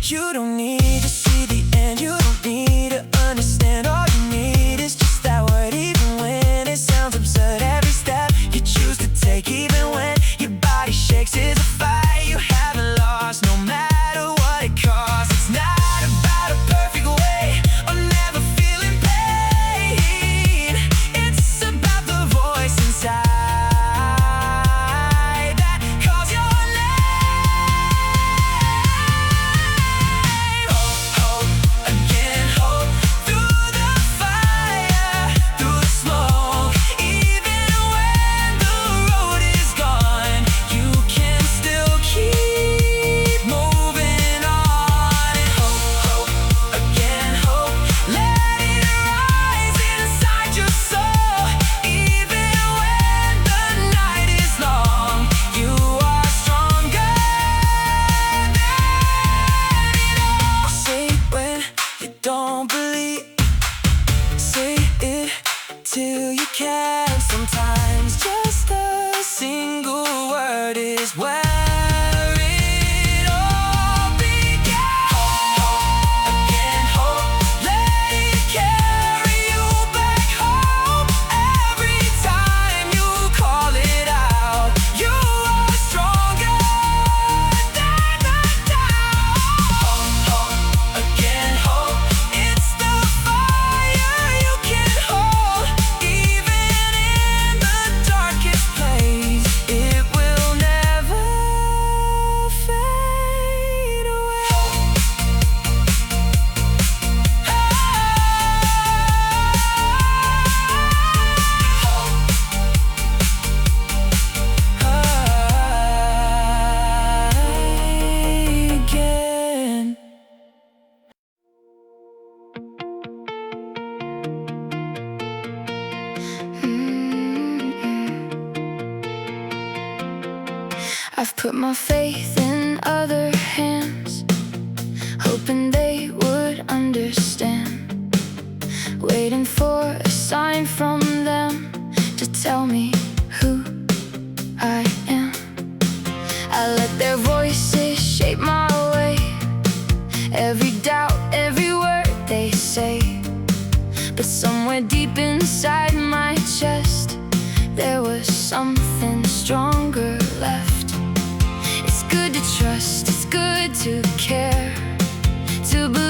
[SPEAKER 2] You don't need to see the end, you don't need to understand. All you need is just that word, even when it sounds absurd. Every step you choose to take, even when your body shakes, is a fight you haven't lost, no matter what it costs. It's not about a perfect way or never feeling pain. It's about the voice inside that calls your name. Hope, hope, again hope. Through the fire, through the smoke, even when the road is gone, you can still keep moving on. And hope, hope, again hope. Let it rise inside your soul. Even when the night is long, you are stronger than it all. Say it when you don't believe. Say it till you can. Sometimes just a single word is where it all began. Hope, again hope. Let it carry you back home. Every time you call it out, you are stronger than the doubt. Hope, again hope. It's the fire you can hold. Even in the darkest place, it will never fade away. Again.
[SPEAKER 1] I've put my faith in other hands, hoping they would understand, waiting for a sign from them to tell me who I am. I let their voices shape my way, every doubt, every word they say. But somewhere deep inside my chest, there was something stronger left. It's good to trust, it's good to care, to believe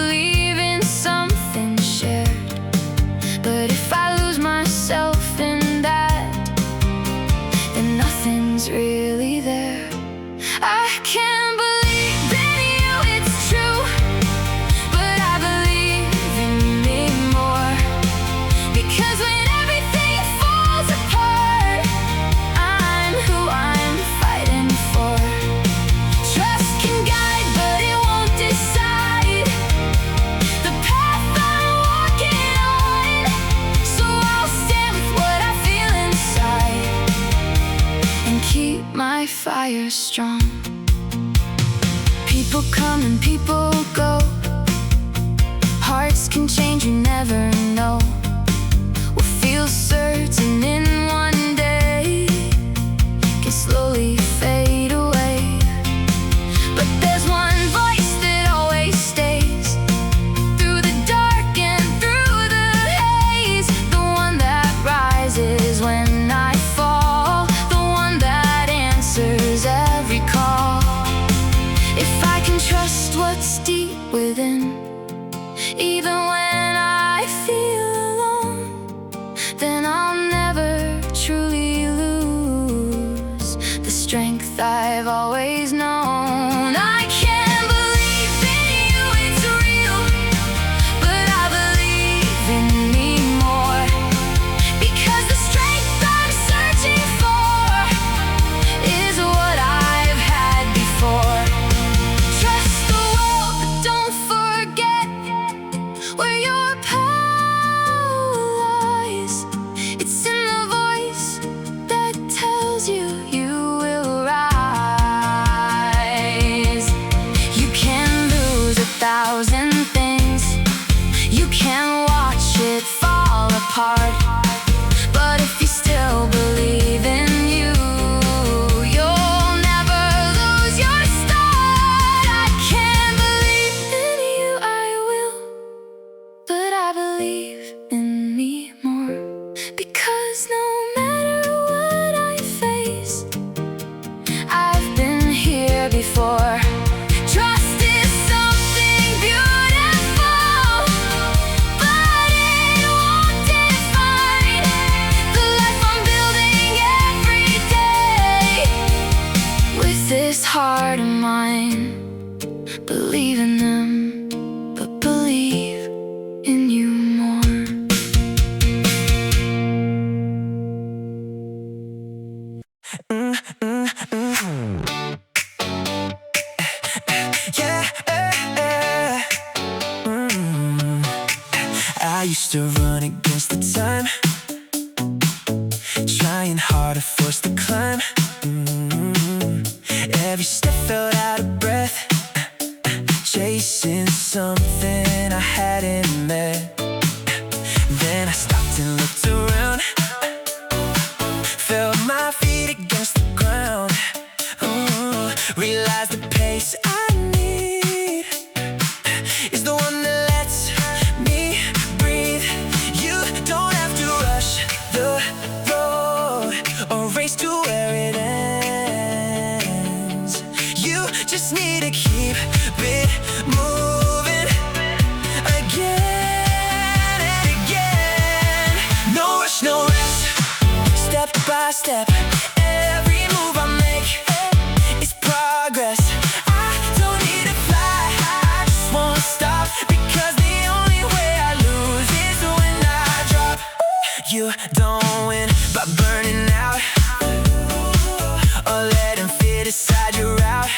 [SPEAKER 1] fire strong. People come and people go. Hearts can change, you never know. What feels certain in one day can slowly fade away. But there's one voice that always stays through the dark and through the haze. The one that rises when I fall, the one that answers every call. If I can trust what's deep within, even when I feel alone, then I'll never truly lose the strength I've always known. I can't believe in you, it's real, but I believe in me more, because the strength I'm searching for is what I've had before. Trust the world, but don't forget where your power lies. It's in the voice that tells you you will rise. You can lose 1,000 things, you can watch it fall apart, but if you still believe in you, you'll never lose your start. I can't believe in you, I will, but I believe in me more, because no matter what I face, I've been here before. Trust is something beautiful, but it won't define the life I'm building every day. With this heart of mine, believe in them, but believe in you more.
[SPEAKER 2] I used to run against the time, trying hard to force the climb. Every step felt out of breath, chasing something I hadn't met. Then I stopped and looked around, felt my feet against the ground. Realized the pace I need is the one that lets me breathe. You don't have to rush the road or race to where it ends. You just need to keep it moving again and again. No rush, no rest, step by step. Every move I make is progress. I don't need to fly, I just won't stop, because the only way I lose is when I drop. You don't win by burning out or letting fear decide your route.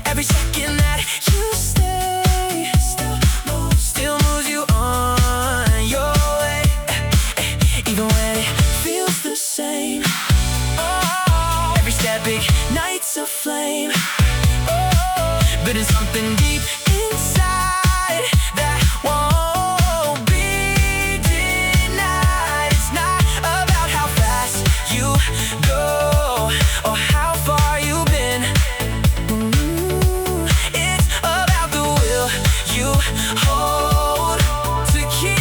[SPEAKER 2] Every second that you stay still moves you on your way, even when it feels the same. Every step ignites a flame, but it's something deep inside that won't be denied. It's not about how fast you go or how far you've been. It's about the will you hold to keep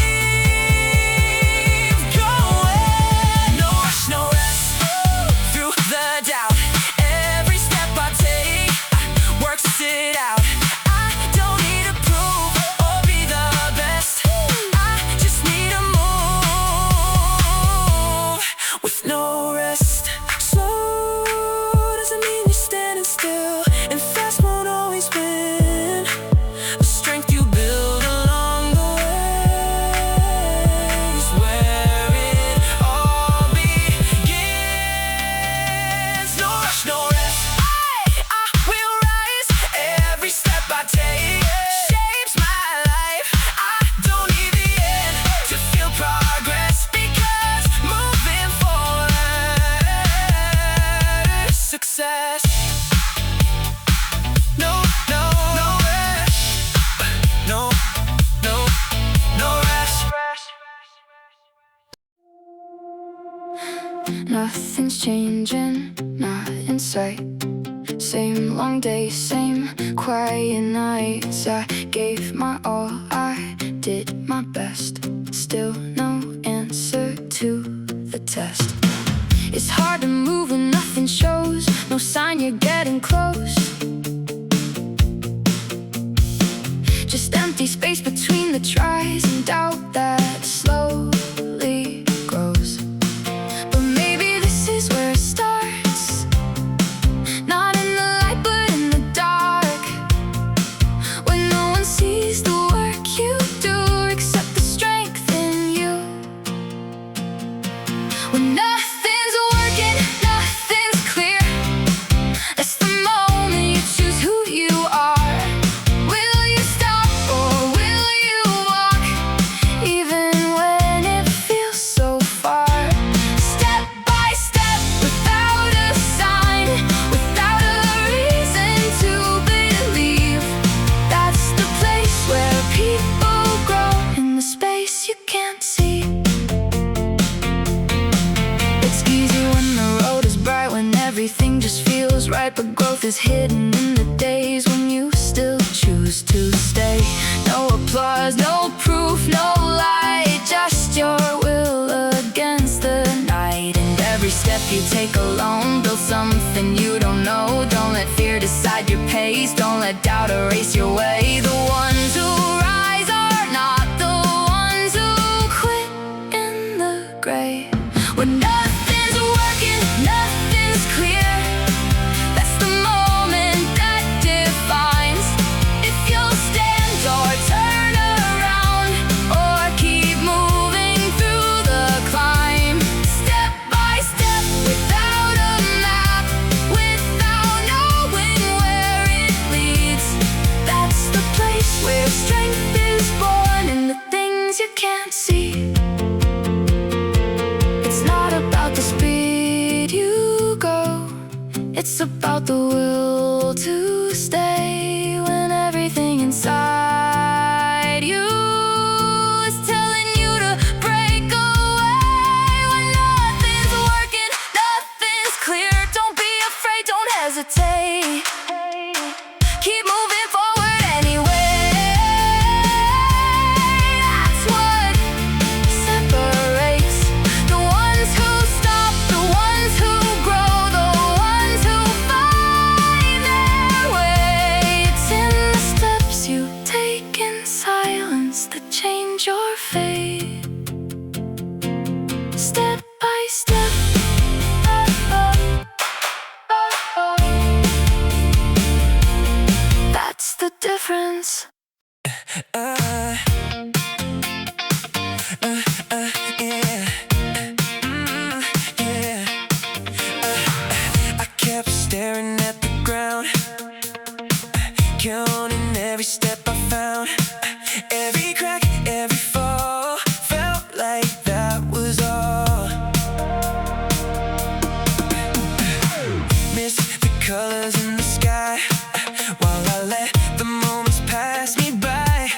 [SPEAKER 2] going. No rush, no rest, through the doubt. Every step I take works it out. I don't need to prove or be the best, I just need to move with no rest. Slow doesn't mean you're standing still, and fast won't always win. The strength you build
[SPEAKER 1] nothing's changing, not in sight. Same long days, same quiet nights. I gave my all, I did my best. Still no answer to the test. It's hard to move when nothing shows, no sign you're getting close. Just empty space between the tries and doubt that slowly grows. But maybe this is where it starts, not in the light but in the dark, when no one sees the work you do except the strength in you. When nothing's working, nothing's clear, that's the moment you choose who you are. Will you stop or will you walk, even when it feels so far? Step by step, without a sign, without a reason to believe. That's the place where people grow, in the space you can't see. It's easy when the road is bright, when everything just feels right, but growth is hidden in the days when you still choose to stay. No applause, no proof, no light, just your will against the night. And every step you take alone builds something you don't know. Don't let fear decide your pace, don't let doubt erase your way. The ones who rise are not the ones who quit in the gray. When nothing's working, nothing's clear, that's the moment that defines if you'll stand or turn around, or keep moving through the climb. Step by step, without a map, without knowing where it leads. That's the place where strength is born, in the things you can't see. It's not about the speed you go, it's about the will to stay, when everything inside you is telling you to break away. When nothing's working, nothing's clear, don't be afraid, don't hesitate. Keep moving forward anyway. That's what separates the ones who stop, the ones who grow, the ones who find their way. It's in the steps you take in silence that change your fate. Step by step. That's the difference.
[SPEAKER 2] Yeah. Yeah. I kept staring at the ground, counting every step I found. Every crack, every fall, felt like that was all. Missed the colors in the sky, while I let the moments pass me by.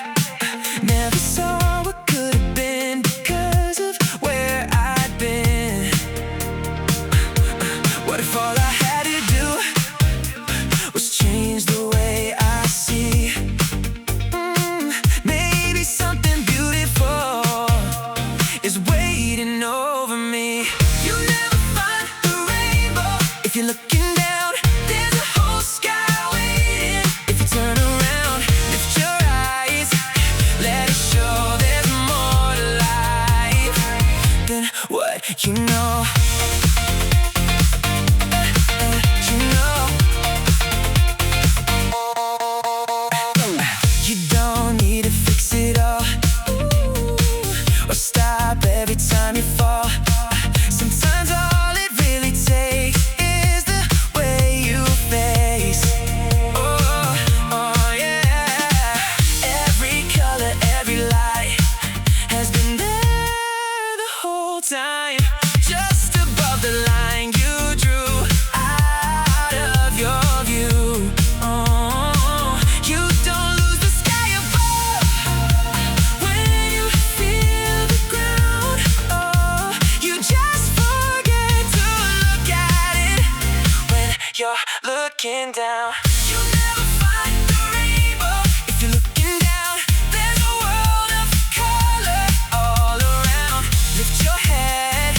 [SPEAKER 2] looking down, you'll never find the rainbow. If you're looking down, there's a world of color all around. Lift your head,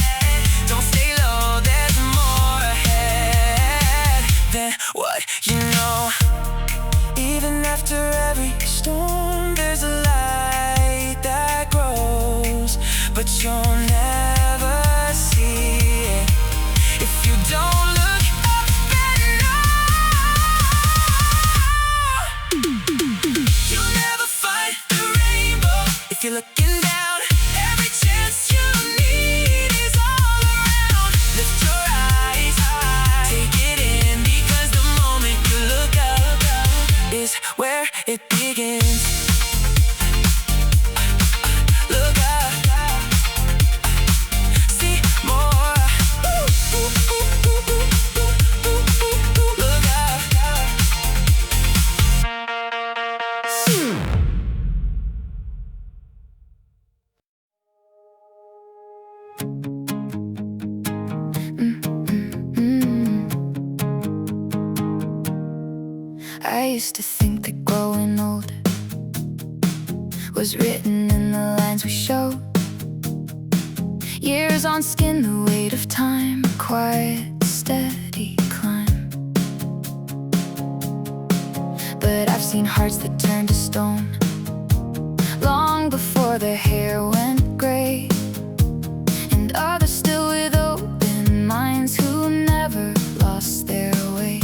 [SPEAKER 2] don't stay low, there's more ahead than what you know. Even after every storm, there's a light that grows, but you'll never see it if you don't look up and up. You'll never find the rainbow if you're looking down. Every chance you need is all around. Lift your eyes high, take it in, because the moment you look up is where it begins. Look up, see more. Look up. I used to think that growing old was written in the lines we showed. Years on skin, the weight of time, a quiet, steady climb. But I've seen hearts that turned to stone long before their hair went gray, and others still with open minds who never lost their way.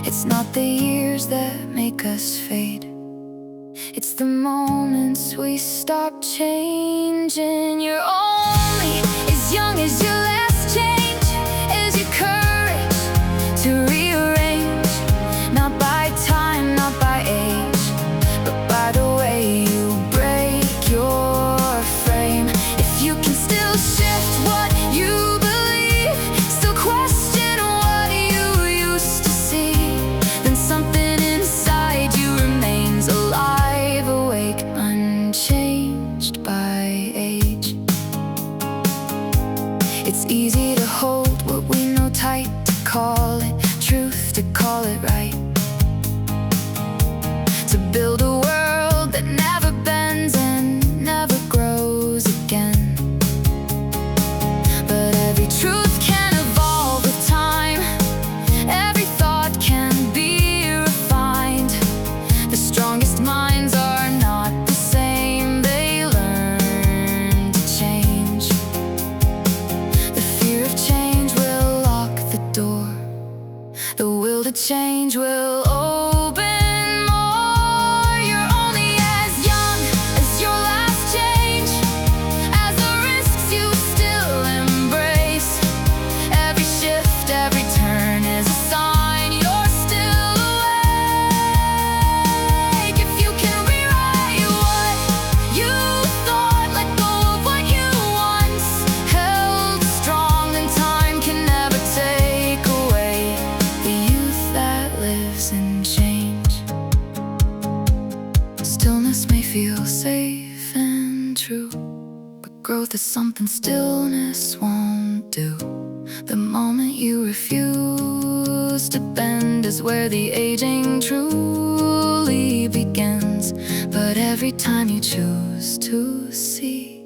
[SPEAKER 2] It's not the years that make us fade, it's the moments we stop changing. You're only as young as your last change, as your courage to rearrange. Not by time, not by age, but by the way you break your frame. If you can still shift what you believe, still question what you used to see, then something inside you remains alive, awake, unchanged by age. It's easy to hold what we know tight, to call it truth, to call it right, to build a world that never bends and never grows again. But every truth can evolve with time, every thought can be refined. The strongest minds are not the same, they learn to change. The fear of change will lock the door, the will to change will open more. You're only as young as your last change, as the risks you still embrace. Every shift, every turn is a sign you're still awake. If you can rewrite what you thought, let go of what you once held strong, then time can never take away the youth that lives in change. Stillness may feel safe and true, but growth is something stillness won't do. The moment you refuse to bend is where the aging truly begins. But every time you choose to see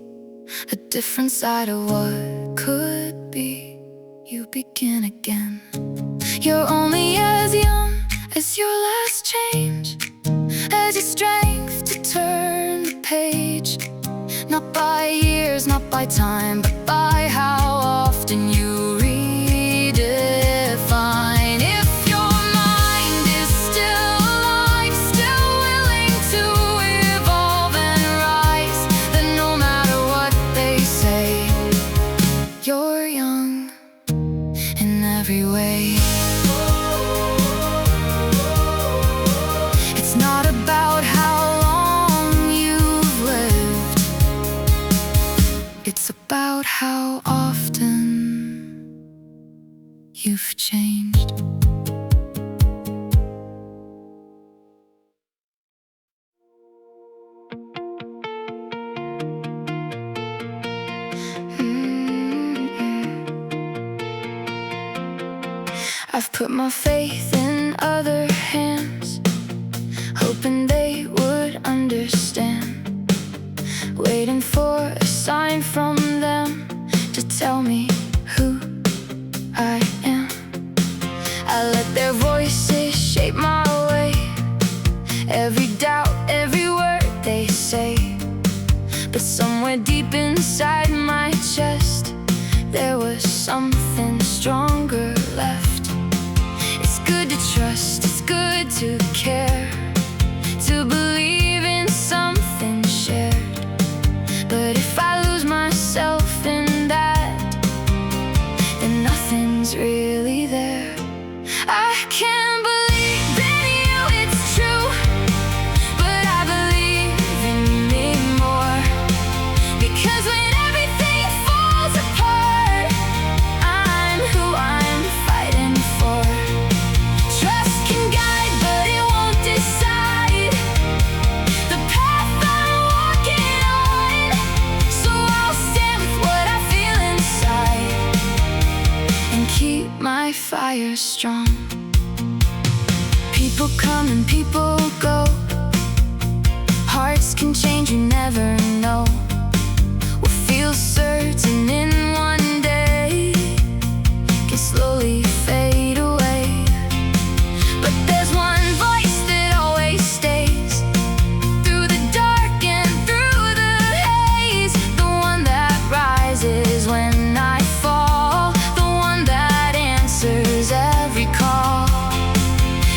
[SPEAKER 2] a different side of what could be, you begin again. You're only as young as your last change, as your strength to turn the page. Not by years, not by time, but by how often you redefine. If your mind is still alive, still willing to evolve and rise, then no matter what they say, you're young in every way. It's not about how long you've lived, it's about how often you've changed.
[SPEAKER 1] Put my faith in other hands, hoping they would understand, waiting for a sign from them to tell me who I am. I let their voices shape my way, every doubt, every word they say. But somewhere deep inside my chest, there was something stronger left. It's good to trust, it's good to care, to believe in something shared. But if I lose myself in that, then nothing's really there. I can't believe in you, it's true, but I believe in me more. Because when everything falls apart, I'm who I'm fighting for. Trust can guide, but it won't decide the path I'm walking on. So I'll stand with what I feel inside and keep my fire strong. People come and people go, hearts can change, you never know. What feels certain in one day can slowly fade away. But there's one voice that always stays through the dark and through the haze, the one that rises when I fall, the one that answers every call.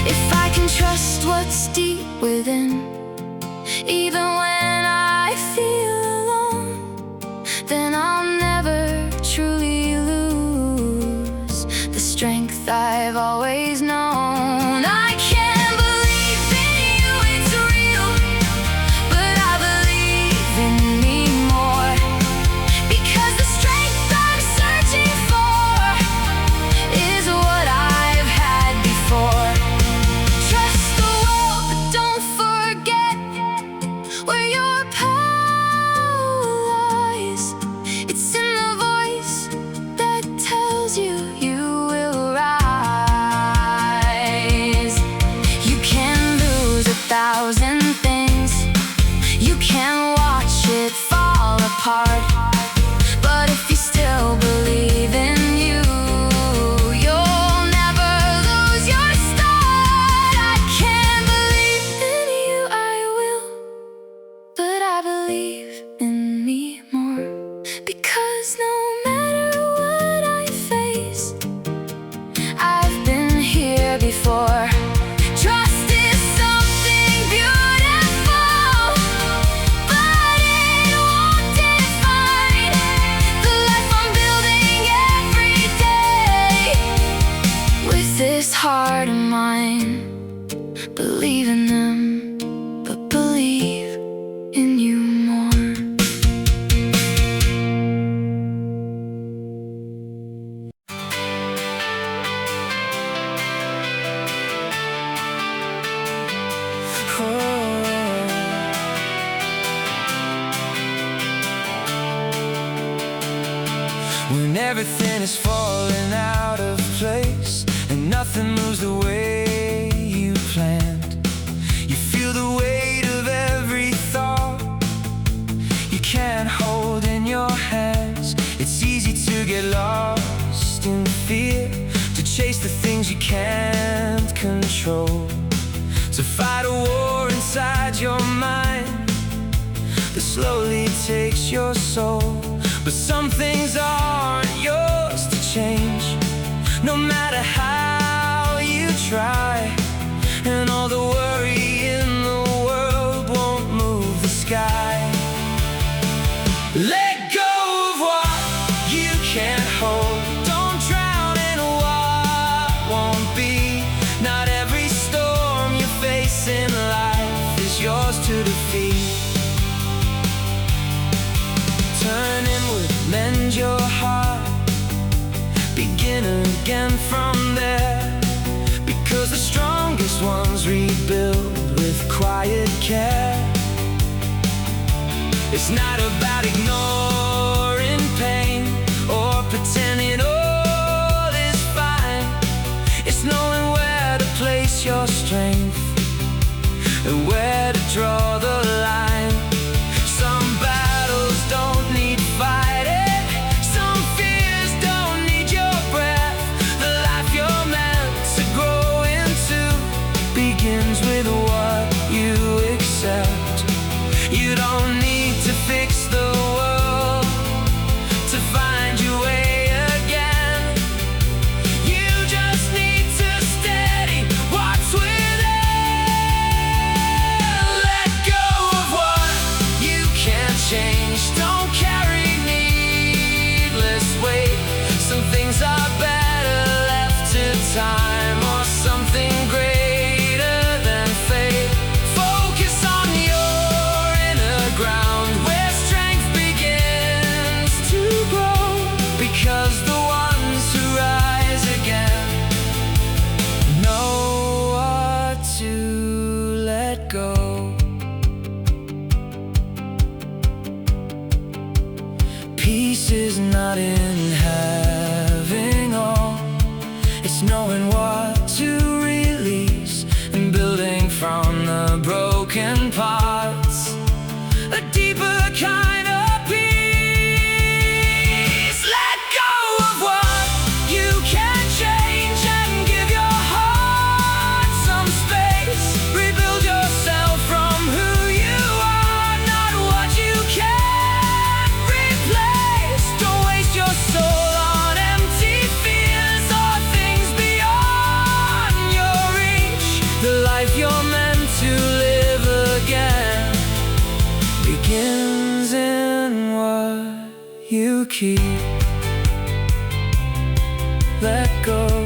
[SPEAKER 1] If I can trust what's deep within, even when I feel alone, then I'll never truly lose the strength I've always known. I can't believe in you, it's real, but I believe in me more. Because the strength I'm searching for is what I've had before. Trust the world, but don't forget where your power lies. It's in the voice that tells you you will rise. You can lose 1,000 things, you can watch it fall apart, but if you still believe in you, you'll never lose your start. I can't believe in you, I will, but I believe in me more. Because no matter what I face, I've been here before. Trust is something beautiful, but it won't define the life I'm building every day. With this heart of mine, believe in them, but believe in you more.
[SPEAKER 2] When everything is falling out of place and nothing moves the way you planned, you feel the weight of every thought you can't hold in your hands. It's easy to get lost in fear, to chase the things you can't control, to fight a war inside your mind that slowly takes your soul. But some things aren't yours to change, no matter how you try. And all the worry in the world won't move the sky. Let go of what you can't hold, don't drown in what won't be. Not every storm you face in life is yours to defeat. Turn inward, mend your heart, begin again from there. Because the strongest ones rebuild with quiet care. It's not about ignoring pain or pretending all is fine. It's not and where to draw the line. Some battles don't need fighting, some fears don't need your breath. The life you're meant to grow into begins with what you accept. You don't need to fix the world to find your way again. You just need to steady what's within. Let go of what you can't change. Don't carry needless weight. Some things are better left to time or something greater than fate. Focus on your inner ground where strength begins to grow, because the ones who rise again know what to let go. Peace is not in having all, it's knowing what to release and building from the broken parts a deeper kind of peace. Let go of what you can't change and give your heart some space. Rebuild yourself from who you are, not what you can't replace. Don't waste your soul on empty fears or things beyond your reach. The life you're meant to live again begins in what you keep. Let go.